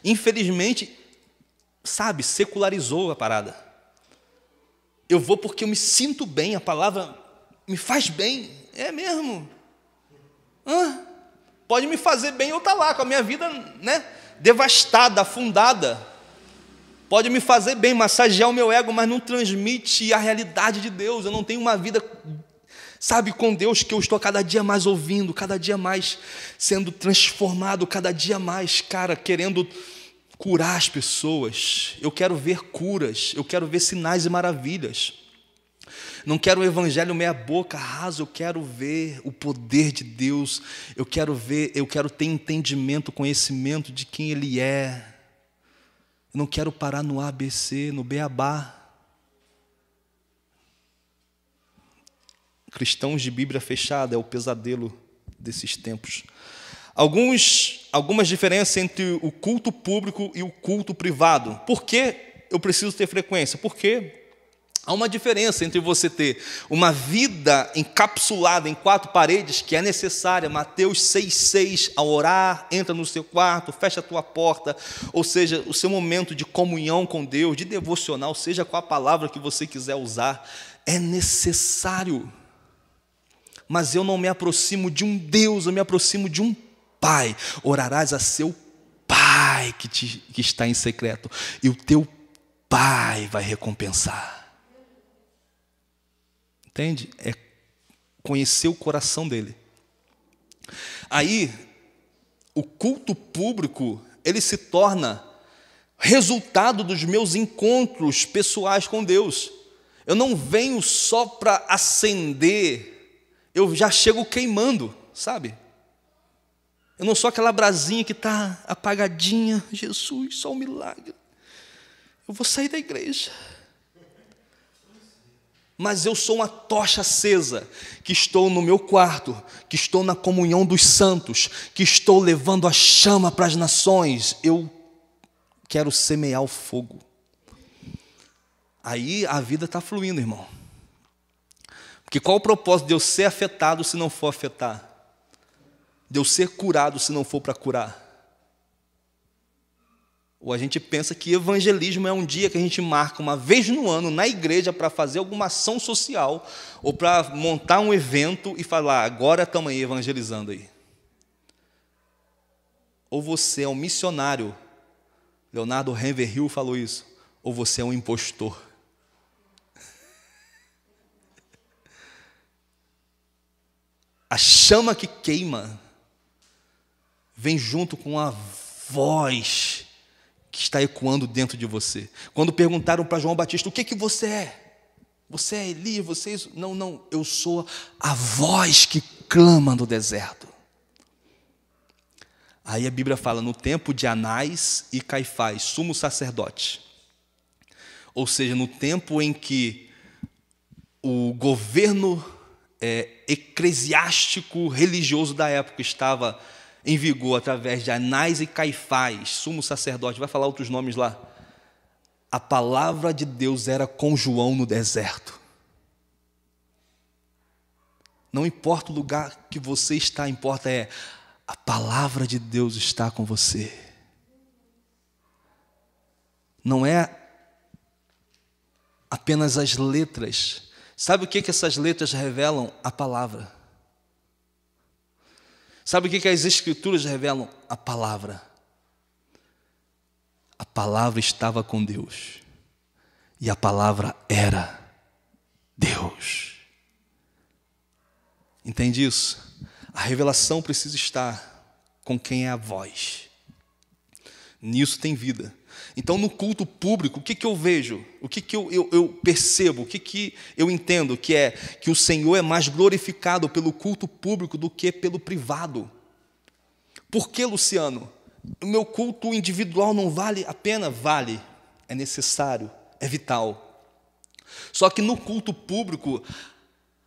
Infelizmente, secularizou a parada. Eu vou porque eu me sinto bem, a palavra me faz bem. É mesmo? Pode me fazer bem eu estar lá, com a minha vida devastada, afundada. Pode me fazer bem, massagear o meu ego, mas não transmite a realidade de Deus. Eu não tenho uma vida... com Deus, que eu estou cada dia mais ouvindo, cada dia mais sendo transformado, cada dia mais, querendo curar as pessoas. Eu quero ver curas, eu quero ver sinais e maravilhas. Não quero um evangelho meia boca, raso, eu quero ver o poder de Deus. Eu quero ter entendimento, conhecimento de quem Ele é. Eu não quero parar no ABC, no beabá. Cristãos de Bíblia fechada é o pesadelo desses tempos. Algumas diferenças entre o culto público e o culto privado. Por que eu preciso ter frequência? Porque há uma diferença entre você ter uma vida encapsulada em 4 paredes, que é necessária. Mateus 6,6, ao orar, entra no seu quarto, fecha a tua porta, ou seja, o seu momento de comunhão com Deus, de devocional, seja com a palavra que você quiser usar, é necessário. Mas eu não me aproximo de um Deus, eu me aproximo de um Pai. Orarás a seu Pai que está em secreto, e o teu Pai vai recompensar. Entende? É conhecer o coração dele. Aí, o culto público, ele se torna resultado dos meus encontros pessoais com Deus. Eu não venho só para acender, eu já chego queimando, Eu não sou aquela brasinha que está apagadinha. Jesus, só um milagre. Eu vou sair da igreja. Mas eu sou uma tocha acesa, que estou no meu quarto, que estou na comunhão dos santos, que estou levando a chama para as nações. Eu quero semear o fogo. Aí a vida está fluindo, irmão. Porque qual o propósito de eu ser afetado se não for afetar? De eu ser curado se não for para curar? Ou a gente pensa que evangelismo é um dia que a gente marca uma vez no ano na igreja para fazer alguma ação social, ou para montar um evento e falar, agora estamos aí evangelizando aí. Ou você é um missionário, Leonardo Ravenhill falou isso, ou você é um impostor. A chama que queima vem junto com a voz que está ecoando dentro de você. Quando perguntaram para João Batista, o que você é? Você é Elias? Você é isso? Não, eu sou a voz que clama no deserto. Aí a Bíblia fala, no tempo de Anás e Caifás, sumo sacerdote. Ou seja, no tempo em que o governo eclesiástico religioso da época estava em vigor através de Anás e Caifás, sumo sacerdote, vai falar outros nomes lá. A palavra de Deus era com João no deserto. Não importa o lugar que você está, importa a palavra de Deus está com você. não é apenas as letras. Sabe o que essas letras revelam? A palavra. Sabe o que as Escrituras revelam? A palavra. A palavra estava com Deus. E a palavra era Deus. Entende isso? A revelação precisa estar com quem é a voz. Nisso tem vida. Então, no culto público, o que eu vejo? O que eu percebo? O que eu entendo? Que é que o Senhor é mais glorificado pelo culto público do que pelo privado. Por que, Luciano? O meu culto individual não vale a pena? Vale. É necessário. É vital. Só que no culto público,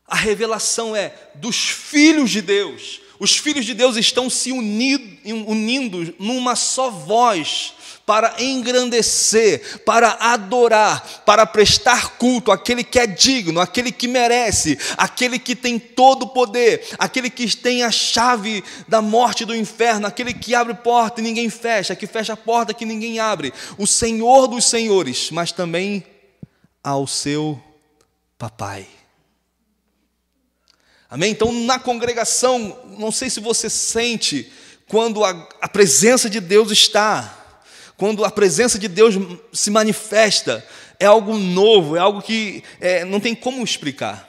a revelação é dos filhos de Deus. Os filhos de Deus estão se unindo numa só voz para engrandecer, para adorar, para prestar culto àquele que é digno, àquele que merece, àquele que tem todo o poder, àquele que tem a chave da morte e do inferno, aquele que abre porta e ninguém fecha, que fecha a porta que ninguém abre, o Senhor dos senhores, mas também ao seu papai. Amém? Então, na congregação, não sei se você sente, quando a presença de Deus está, quando a presença de Deus se manifesta, é algo novo, é algo que não tem como explicar.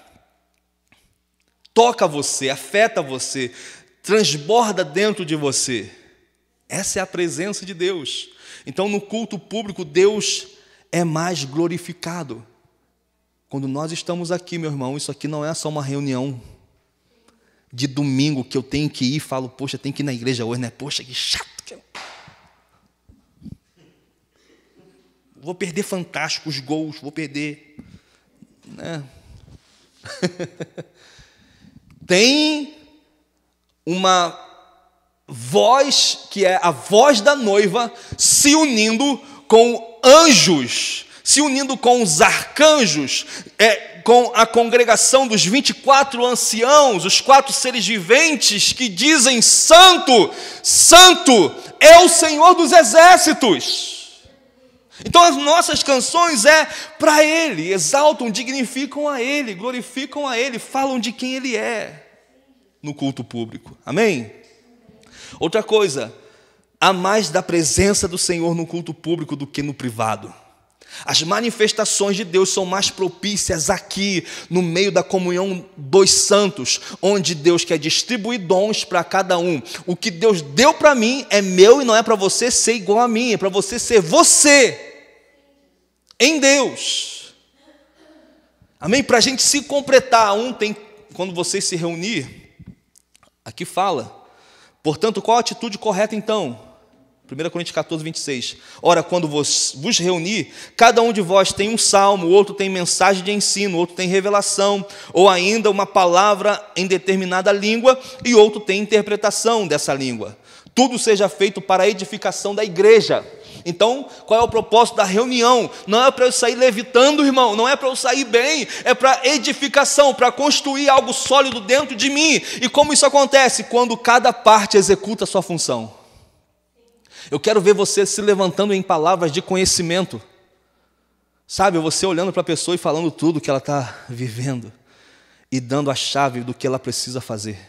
Toca você, afeta você, transborda dentro de você. Essa é a presença de Deus. Então, no culto público, Deus é mais glorificado. Quando nós estamos aqui, meu irmão, isso aqui não é só uma reunião de domingo que eu tenho que ir e falo, poxa, tem que ir na igreja hoje, né? Poxa, que chato. Vou perder fantásticos gols, vou perder. Né? Tem uma voz, que é a voz da noiva, se unindo com anjos, se unindo com os arcanjos, com a congregação dos 24 anciãos, os 4 seres viventes que dizem: Santo, Santo é o Senhor dos exércitos. Então as nossas canções para Ele, exaltam, dignificam a Ele, glorificam a Ele, falam de quem Ele é no culto público. Amém? Outra coisa, há mais da presença do Senhor no culto público do que no privado. As manifestações de Deus são mais propícias aqui, no meio da comunhão dos santos, onde Deus quer distribuir dons para cada um. O que Deus deu para mim é meu e não é para você ser igual a mim, é para você ser você em Deus. Amém? Para a gente se completar, quando vocês se reunir, aqui fala, portanto, qual a atitude correta então? 1 Coríntios 14, 26. Ora, quando vos reunir, cada um de vós tem um salmo, o outro tem mensagem de ensino, o outro tem revelação, ou ainda uma palavra em determinada língua, e outro tem interpretação dessa língua. Tudo seja feito para a edificação da igreja. Então, qual é o propósito da reunião? Não é para eu sair levitando, irmão, não é para eu sair bem, é para edificação, para construir algo sólido dentro de mim. E como isso acontece? Quando cada parte executa a sua função. Eu quero ver você se levantando em palavras de conhecimento. Sabe, você olhando para a pessoa e falando tudo que ela está vivendo e dando a chave do que ela precisa fazer.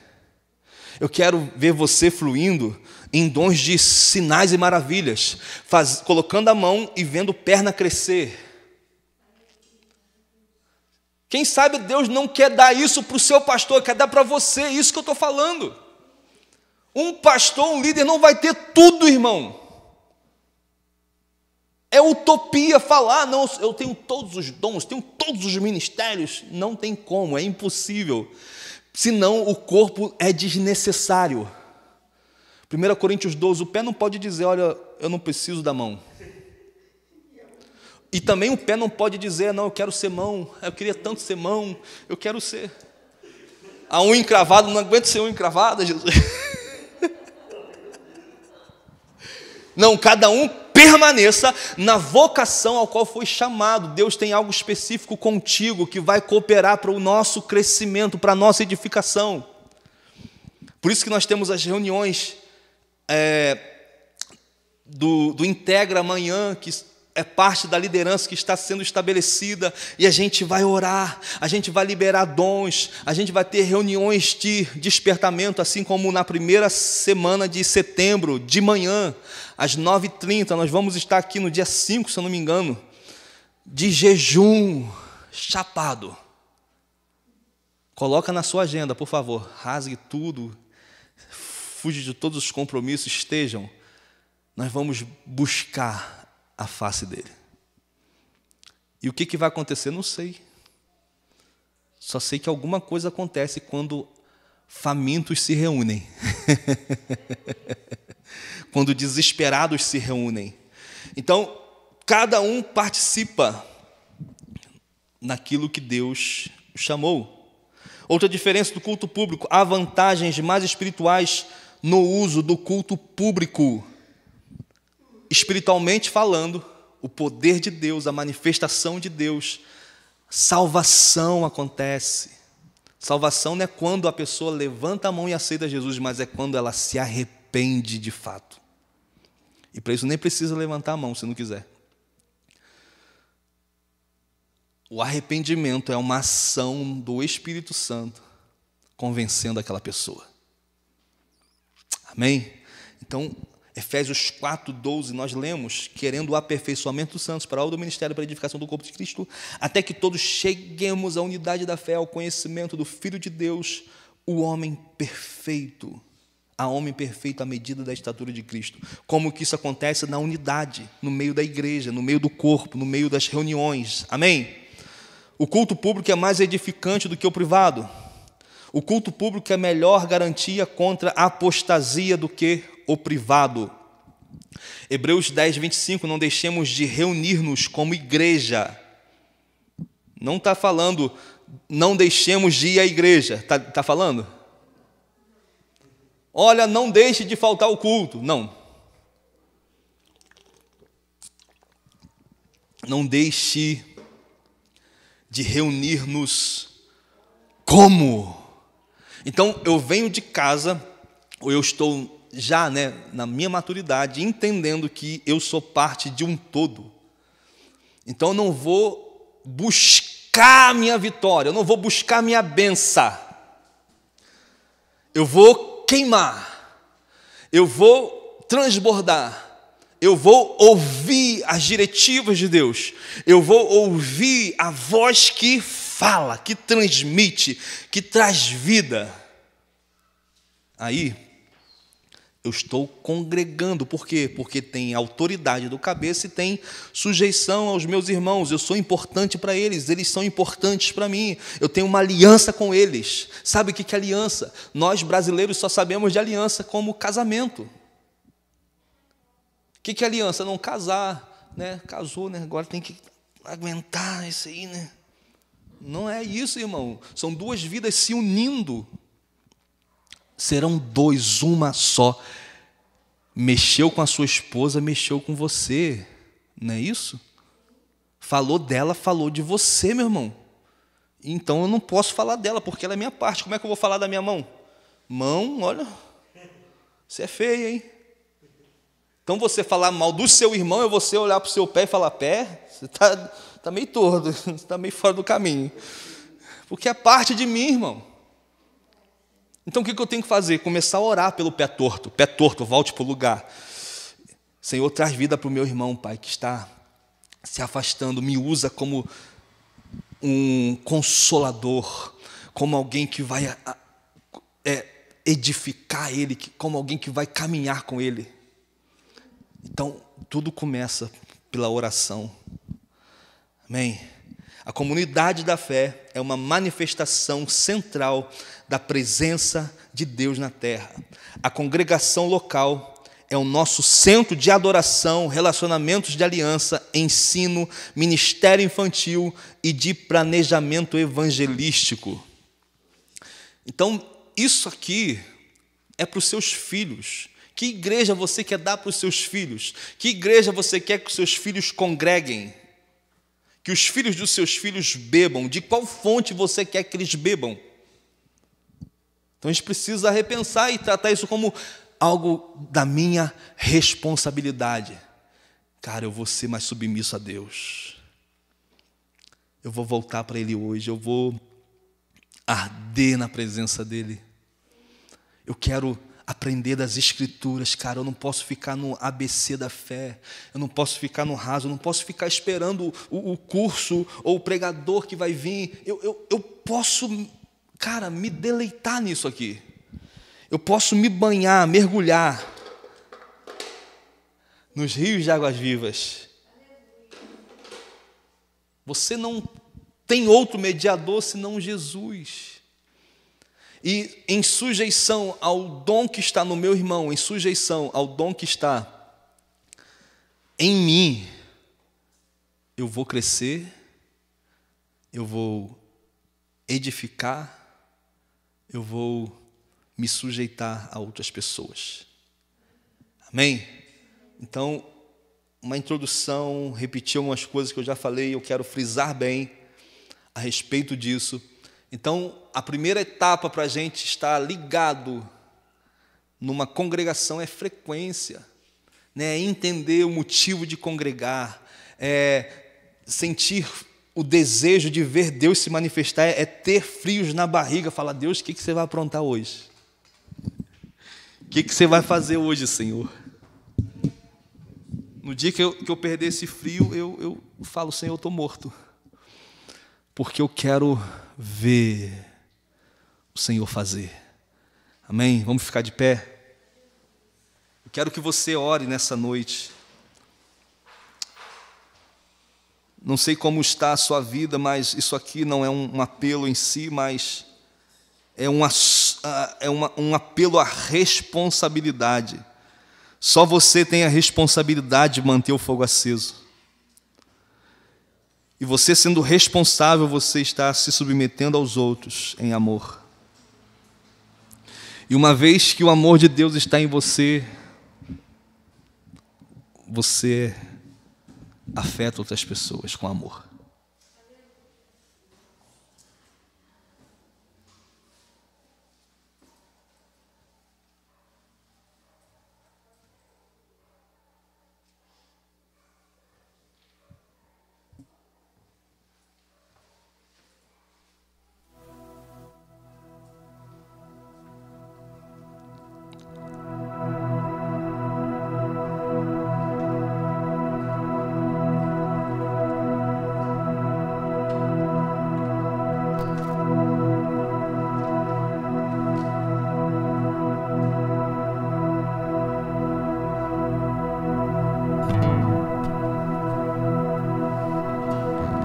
Eu quero ver você fluindo em dons de sinais e maravilhas, colocando a mão e vendo perna crescer. Quem sabe Deus não quer dar isso para o seu pastor, quer dar para você, isso que eu estou falando. Um pastor, um líder não vai ter tudo, irmão. É utopia falar, não, eu tenho todos os dons, tenho todos os ministérios. Não tem como, é impossível. Senão o corpo é desnecessário. 1 Coríntios 12, o pé não pode dizer, olha, eu não preciso da mão. E também o pé não pode dizer, não, eu quero ser mão, eu queria tanto ser mão, eu quero ser. A unha encravada, não aguento ser unha encravada, Jesus. Não, cada um permaneça na vocação ao qual foi chamado. Deus tem algo específico contigo que vai cooperar para o nosso crescimento, para a nossa edificação. Por isso que nós temos as reuniões do Integra amanhã, que é parte da liderança que está sendo estabelecida, e a gente vai orar, a gente vai liberar dons, a gente vai ter reuniões de despertamento, assim como na primeira semana de setembro, de manhã, às 9h30, nós vamos estar aqui no dia 5, se eu não me engano, de jejum, chapado. Coloca na sua agenda, por favor, rasgue tudo, fuja de todos os compromissos, estejam. Nós vamos buscar a face dele. E o que vai acontecer? Não sei. Só sei que alguma coisa acontece quando famintos se reúnem. Quando desesperados se reúnem. Então, cada um participa naquilo que Deus chamou. Outra diferença do culto público: há vantagens mais espirituais no uso do culto público. Espiritualmente falando, o poder de Deus, a manifestação de Deus, salvação acontece. Salvação não é quando a pessoa levanta a mão e aceita Jesus, mas é quando ela se arrepende de fato. E para isso nem precisa levantar a mão, se não quiser. O arrependimento é uma ação do Espírito Santo convencendo aquela pessoa. Amém? Então, Efésios 4:12, nós lemos: querendo o aperfeiçoamento dos santos para a obra do ministério, para a edificação do corpo de Cristo, até que todos cheguemos à unidade da fé, ao conhecimento do Filho de Deus, o homem perfeito, a homem perfeito à medida da estatura de Cristo. Como que isso acontece? Na unidade, no meio da igreja, no meio do corpo, no meio das reuniões. Amém? O culto público é mais edificante do que o privado. O culto público é melhor garantia contra a apostasia do que o privado. Hebreus 10:25, não deixemos de reunir-nos como igreja. Não está falando, não deixemos de ir à igreja. Está falando? Olha, não deixe de faltar o culto. Não. Não deixe de reunir-nos como? Então, eu venho de casa, ou eu estou já, na minha maturidade, entendendo que eu sou parte de um todo. Então, eu não vou buscar a minha vitória, eu não vou buscar a minha bênção. Eu vou queimar, eu vou transbordar, eu vou ouvir as diretivas de Deus, eu vou ouvir a voz que fala, que transmite, que traz vida. Aí, eu estou congregando. Por quê? Porque tem autoridade do cabeça e tem sujeição aos meus irmãos. Eu sou importante para eles, eles são importantes para mim. Eu tenho uma aliança com eles. Sabe o que é aliança? Nós brasileiros só sabemos de aliança como casamento. O que é aliança? Não casar, casou, agora tem que aguentar isso aí, Não é isso, irmão. São duas vidas se unindo. Serão dois, uma só. Mexeu com a sua esposa, mexeu com você. Não é isso? Falou dela, falou de você, meu irmão. Então eu não posso falar dela, porque ela é minha parte. Como é que eu vou falar da minha mão? Mão, olha, você é feio, hein? Então você falar mal do seu irmão é você olhar para o seu pé e falar: pé, você está meio torto, você está meio fora do caminho. Porque é parte de mim, irmão. Então o que eu tenho que fazer? Começar a orar pelo pé torto. Pé torto, volte para o lugar. Senhor, traz vida para o meu irmão, Pai, que está se afastando. Me usa como um consolador, como alguém que vai edificar ele, como alguém que vai caminhar com ele. Então, tudo começa pela oração. Amém? A comunidade da fé é uma manifestação central da presença de Deus na terra. A congregação local é o nosso centro de adoração, relacionamentos de aliança, ensino, ministério infantil e de planejamento evangelístico. Então, isso aqui é para os seus filhos. Que igreja você quer dar para os seus filhos? Que igreja você quer que os seus filhos congreguem? Que os filhos dos seus filhos bebam? De qual fonte você quer que eles bebam? Então a gente precisa repensar e tratar isso como algo da minha responsabilidade. cara, eu vou ser mais submisso a Deus. Eu vou voltar para Ele hoje, eu vou arder na presença dEle. Eu quero aprender das Escrituras, cara. Eu não posso ficar no ABC da fé, eu não posso ficar no raso, eu não posso ficar esperando o curso ou o pregador que vai vir. Eu posso, cara, me deleitar nisso aqui. Eu posso me banhar, mergulhar nos rios de águas vivas. Você não tem outro mediador senão Jesus. E em sujeição ao dom que está no meu irmão, em sujeição ao dom que está em mim, eu vou crescer, eu vou edificar, eu vou me sujeitar a outras pessoas. Amém? Então, uma introdução, repetir algumas coisas que eu já falei, eu quero frisar bem a respeito disso. Então, a primeira etapa para a gente estar ligado numa congregação é frequência, né? É entender o motivo de congregar, é sentir o desejo de ver Deus se manifestar, é ter frios na barriga, falar, Deus, o que você vai aprontar hoje? O que você vai fazer hoje, Senhor? No dia que eu perder esse frio, eu falo, Senhor, eu estou morto. Porque eu quero ver o Senhor fazer. Amém? Vamos ficar de pé? Eu quero que você ore nessa noite. Não sei como está a sua vida, mas isso aqui não é um apelo em si, mas é um apelo à responsabilidade. Só você tem a responsabilidade de manter o fogo aceso. E você sendo responsável, você está se submetendo aos outros em amor. E uma vez que o amor de Deus está em você, você afeta outras pessoas com amor.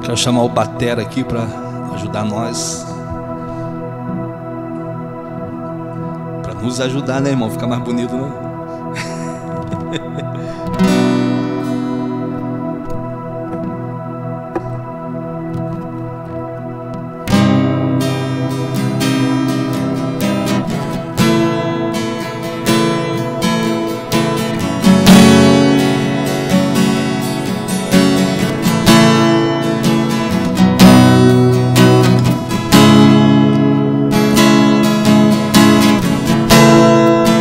Quero chamar o batera aqui para ajudar nós. Para nos ajudar, né, irmão? Ficar mais bonito, né?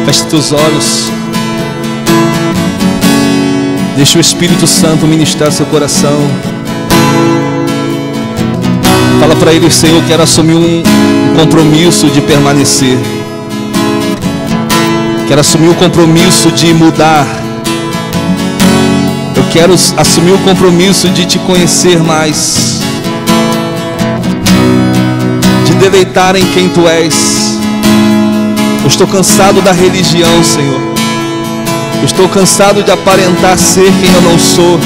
Feche teus olhos. Deixa o Espírito Santo ministrar seu coração. Fala para Ele, Senhor, eu quero assumir um compromisso de permanecer. Quero assumir o compromisso de mudar. Eu quero assumir o compromisso de te conhecer mais. De deleitar em quem Tu és. Eu estou cansado da religião, Senhor. Eu estou cansado de aparentar ser quem eu não sou.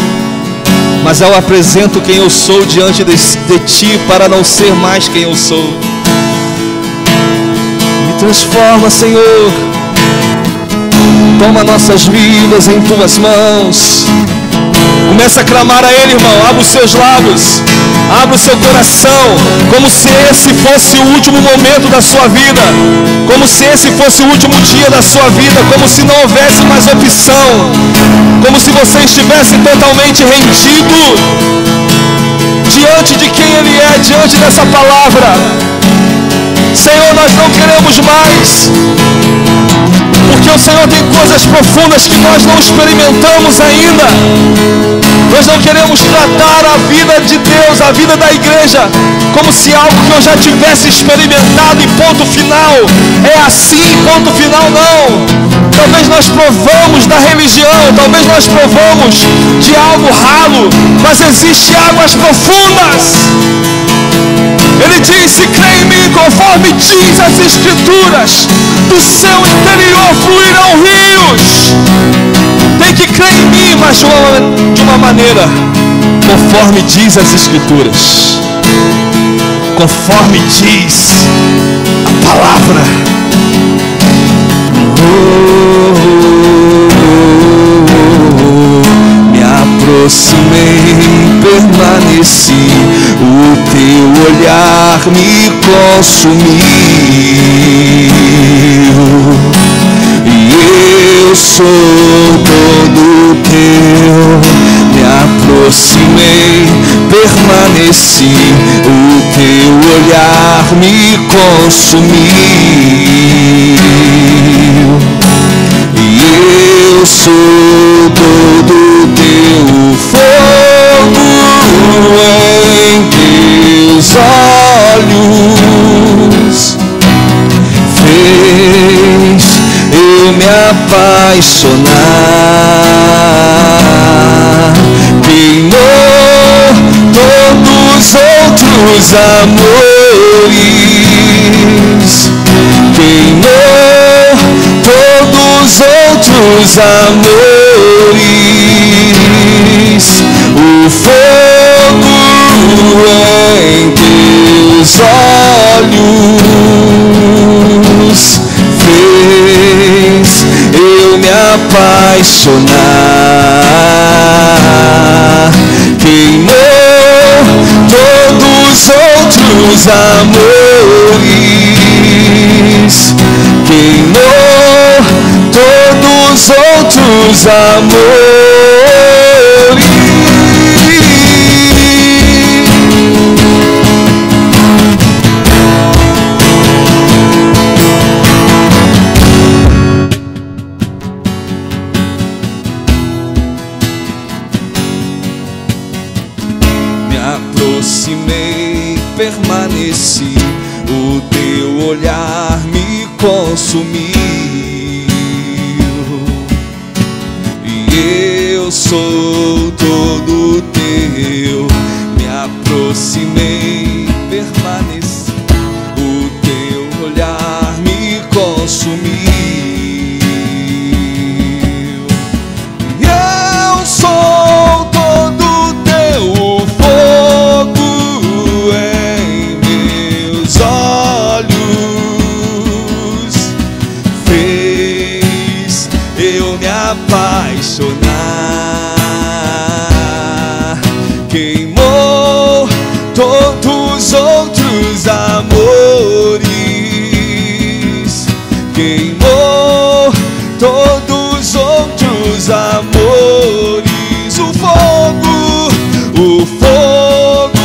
Mas eu apresento quem eu sou diante de Ti para não ser mais quem eu sou. Me transforma, Senhor. Toma nossas vidas em Tuas mãos. Começa a clamar a Ele, irmão. Abra os seus lábios. Abra o seu coração. Como se esse fosse o último momento da sua vida. Como se esse fosse o último dia da sua vida. Como se não houvesse mais opção. Como se você estivesse totalmente rendido diante de quem Ele é, diante dessa palavra. Senhor, nós não queremos mais, porque o Senhor tem coisas profundas que nós não experimentamos ainda. Nós não queremos tratar a vida de Deus, a vida da igreja, como se algo que eu já tivesse experimentado e ponto final. É assim, ponto final, não. Talvez nós provamos da religião, talvez nós provamos de algo ralo, mas existem águas profundas. Ele disse: crê em mim, conforme diz as Escrituras, do seu interior fluirão rios. Tem que crer em mim, mas de uma maneira, conforme diz as Escrituras, conforme diz a palavra. Me aproximei, permaneci, o teu olhar me consumiu, e eu sou todo teu. Me aproximei, permaneci, o teu olhar me consumiu, e eu sou todo teu. Fogo em teus olhos fez eu me apaixonar, queimou todos os outros amores, queimou todos os outros amores. O fogo em teus olhos fez eu me apaixonar, queimou todos os outros amores, queimou todos os outros amores. Aproximei, permaneci, o teu olhar me consumiu, e eu sou todo teu. Me aproximei, permaneci, o teu olhar me consumiu, e eu sou todo teu. Apaixonar, queimou todos os outros amores, queimou todos os outros amores. O fogo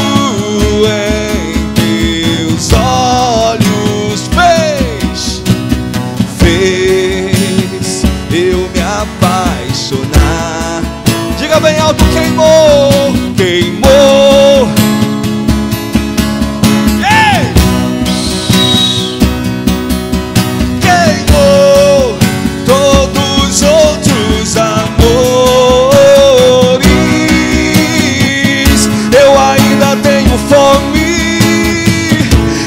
em teus olhos fez eu me apaixonar. Diga bem alto: queimou, queimou. Yeah! Queimou todos os outros amores. Eu ainda tenho fome,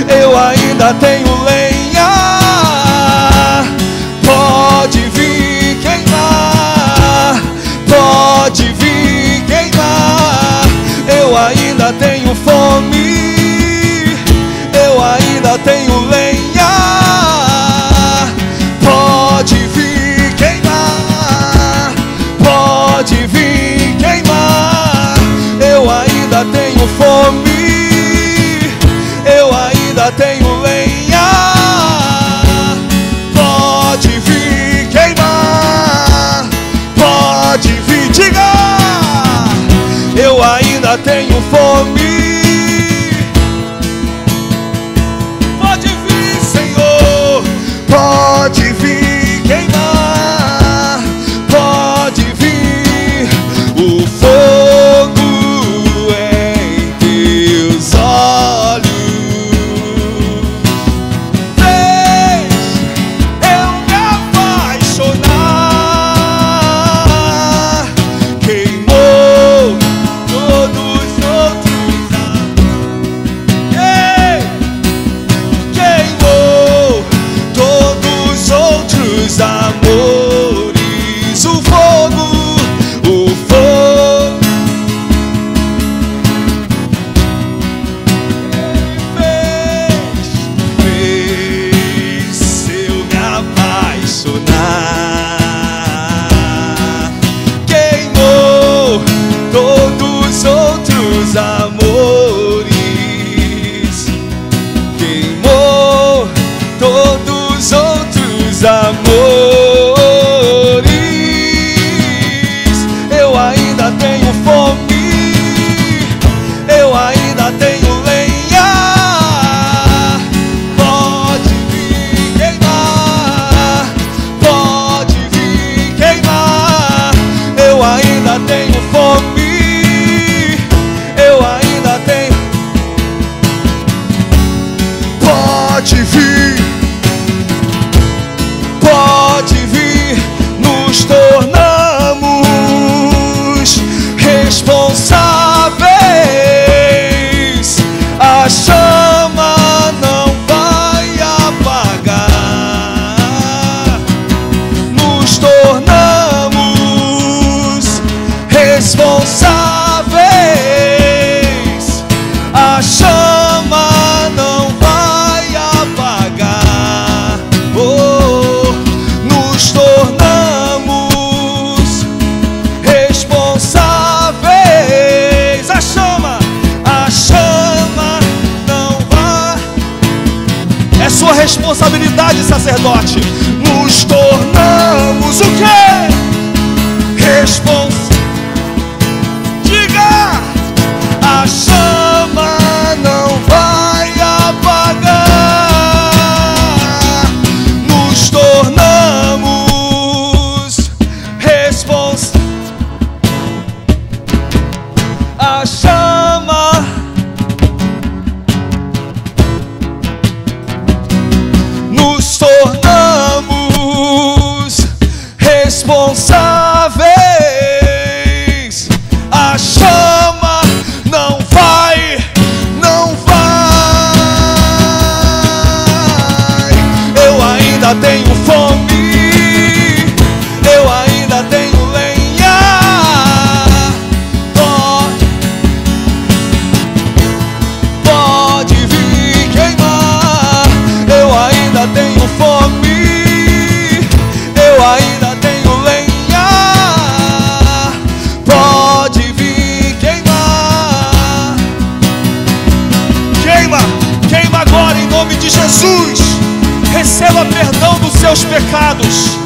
eu ainda tenho lenha. Pode vir queimar, pode vir queimar. Eu ainda tenho fome, eu ainda tenho lenha. Pode vir queimar, pode vir queimar. Eu ainda tenho fome, eu ainda tenho lenha. Pode vir queimar, pode vir, diga. Eu ainda tenho fome. Pode vir. responsabilidade, sacerdote. Nos tornamos o quê? Diga! A chama não vai apagar. Nos tornamos a chama nos tornamos responsáveis. A chama não vai. Eu ainda tenho fome, eu ainda tenho lenha. Pode vir queimar. Eu ainda tenho fome, eu ainda tenho lenha. Pode vir queimar. Queima agora em nome de Jesus. Receba perdão dos seus pecados.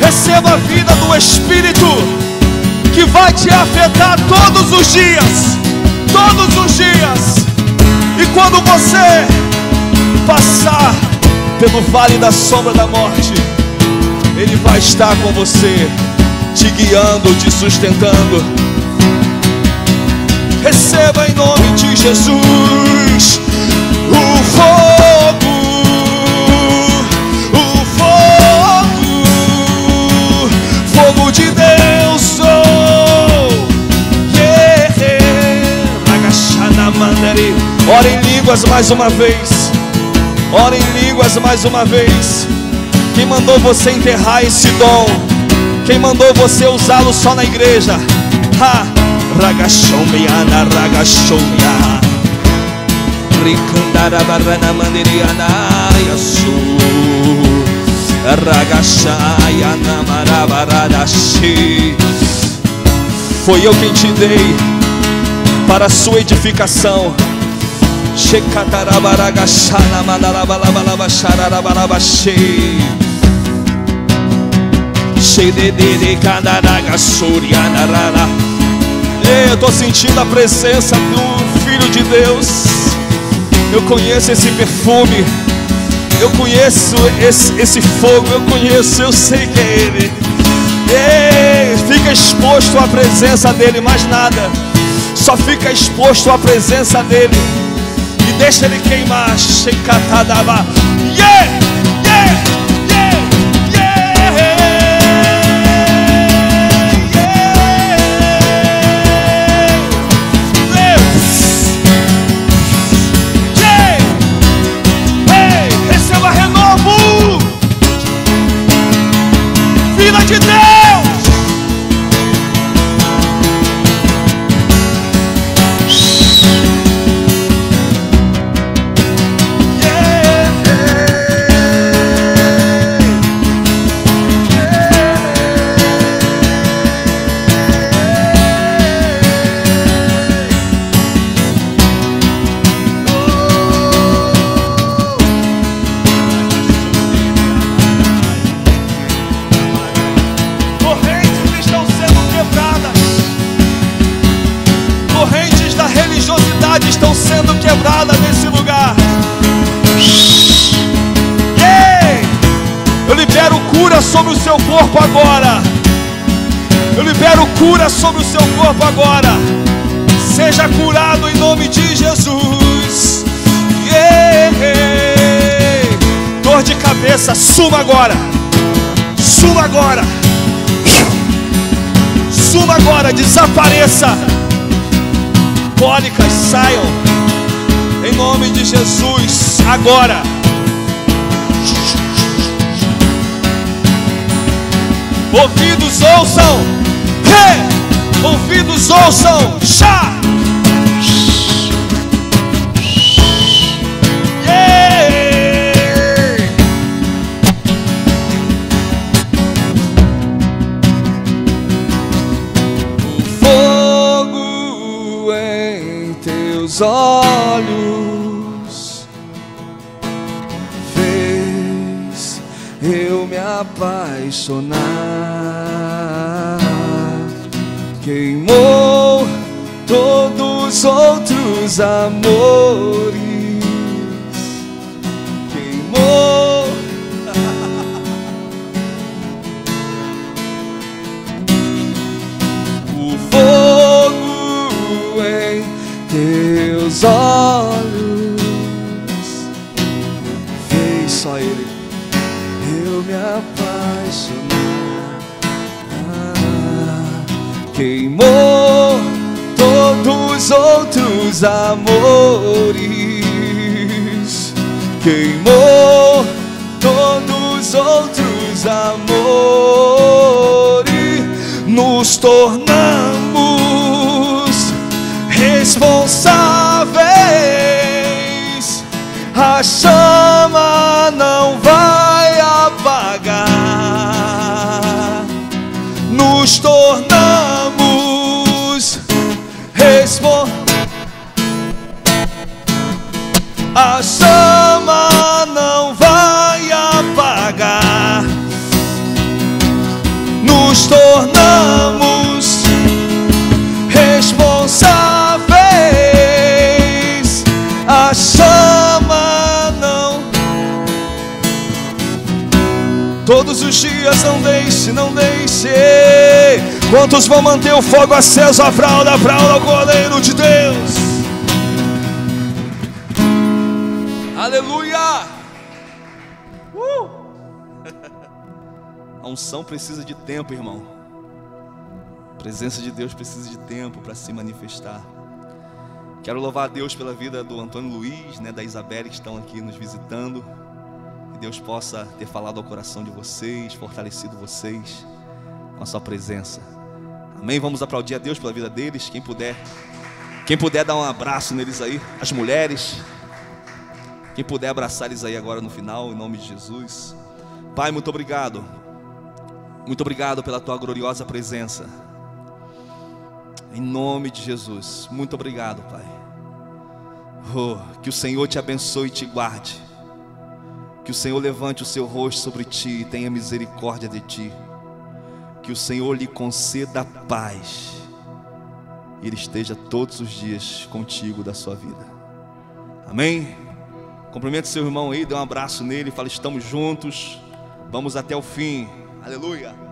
Receba a vida do Espírito, que vai te afetar todos os dias. Todos os dias. E quando você passar pelo vale da sombra da morte, Ele vai estar com você, te guiando, te sustentando. Receba em nome de Jesus o fogo. Fogo de Deus, oh, yeah. Ora em línguas mais uma vez. Ora em línguas mais uma vez. Quem mandou você enterrar esse dom? Quem mandou você usá-lo só na igreja? Ha! Ragachomia, ragachomia. Ricandara barana manderiana yasu. Foi eu quem te dei para a sua edificação. Eu estou sentindo a presença do Filho de Deus. Eu conheço esse perfume. Eu conheço esse fogo, eu sei que é Ele. Ei, fica exposto à presença dEle, mais nada. Só fica exposto à presença dEle e deixa Ele queimar. Shekatadaba. Yeah, yeah, yeah, yeah, yeah. Receba renovo. Filha de Deus. Estão sendo quebradas nesse lugar. Ei! Eu libero cura sobre o seu corpo agora. Eu libero cura sobre o seu corpo agora. Seja curado em nome de Jesus. Dor de cabeça, suma agora. Suma agora. Suma agora, desapareça. Cólicas saiam em nome de Jesus agora. Ouvidos ouçam, ouvidos ouçam, chá. Olhos apaixonar. Queimou todos os outros amores. Queimou o fogo em teus olhos. Fez só Ele eu me apaixonar. Queimou todos os outros amores. Queimou todos os outros amores. Nos tornamos responsáveis. A chama não vai apagar. Nos tornamos responsáveis. A chama não vai apagar. Nos tornamos responsáveis. A chama não. Todos os dias não deixe, não deixe. Quantos vão manter o fogo aceso? A fralda ao Cordeiro de Deus. Aleluia! A unção precisa de tempo, irmão. A presença de Deus precisa de tempo para se manifestar. Quero louvar a Deus pela vida do Antônio Luiz, da Isabelle, que estão aqui nos visitando. Que Deus possa ter falado ao coração de vocês, fortalecido vocês com a sua presença. Amém? Vamos aplaudir a Deus pela vida deles. Quem puder dar um abraço neles aí. As mulheres, quem puder abraçar eles aí agora no final, em nome de Jesus. Pai, muito obrigado. Muito obrigado pela tua gloriosa presença. Em nome de Jesus. Muito obrigado, Pai. Que o Senhor te abençoe e te guarde. Que o Senhor levante o seu rosto sobre ti e tenha misericórdia de ti. Que o Senhor lhe conceda paz. E Ele esteja todos os dias contigo da sua vida. Amém? Cumprimente seu irmão aí, dê um abraço nele, fala: estamos juntos, vamos até o fim. Aleluia.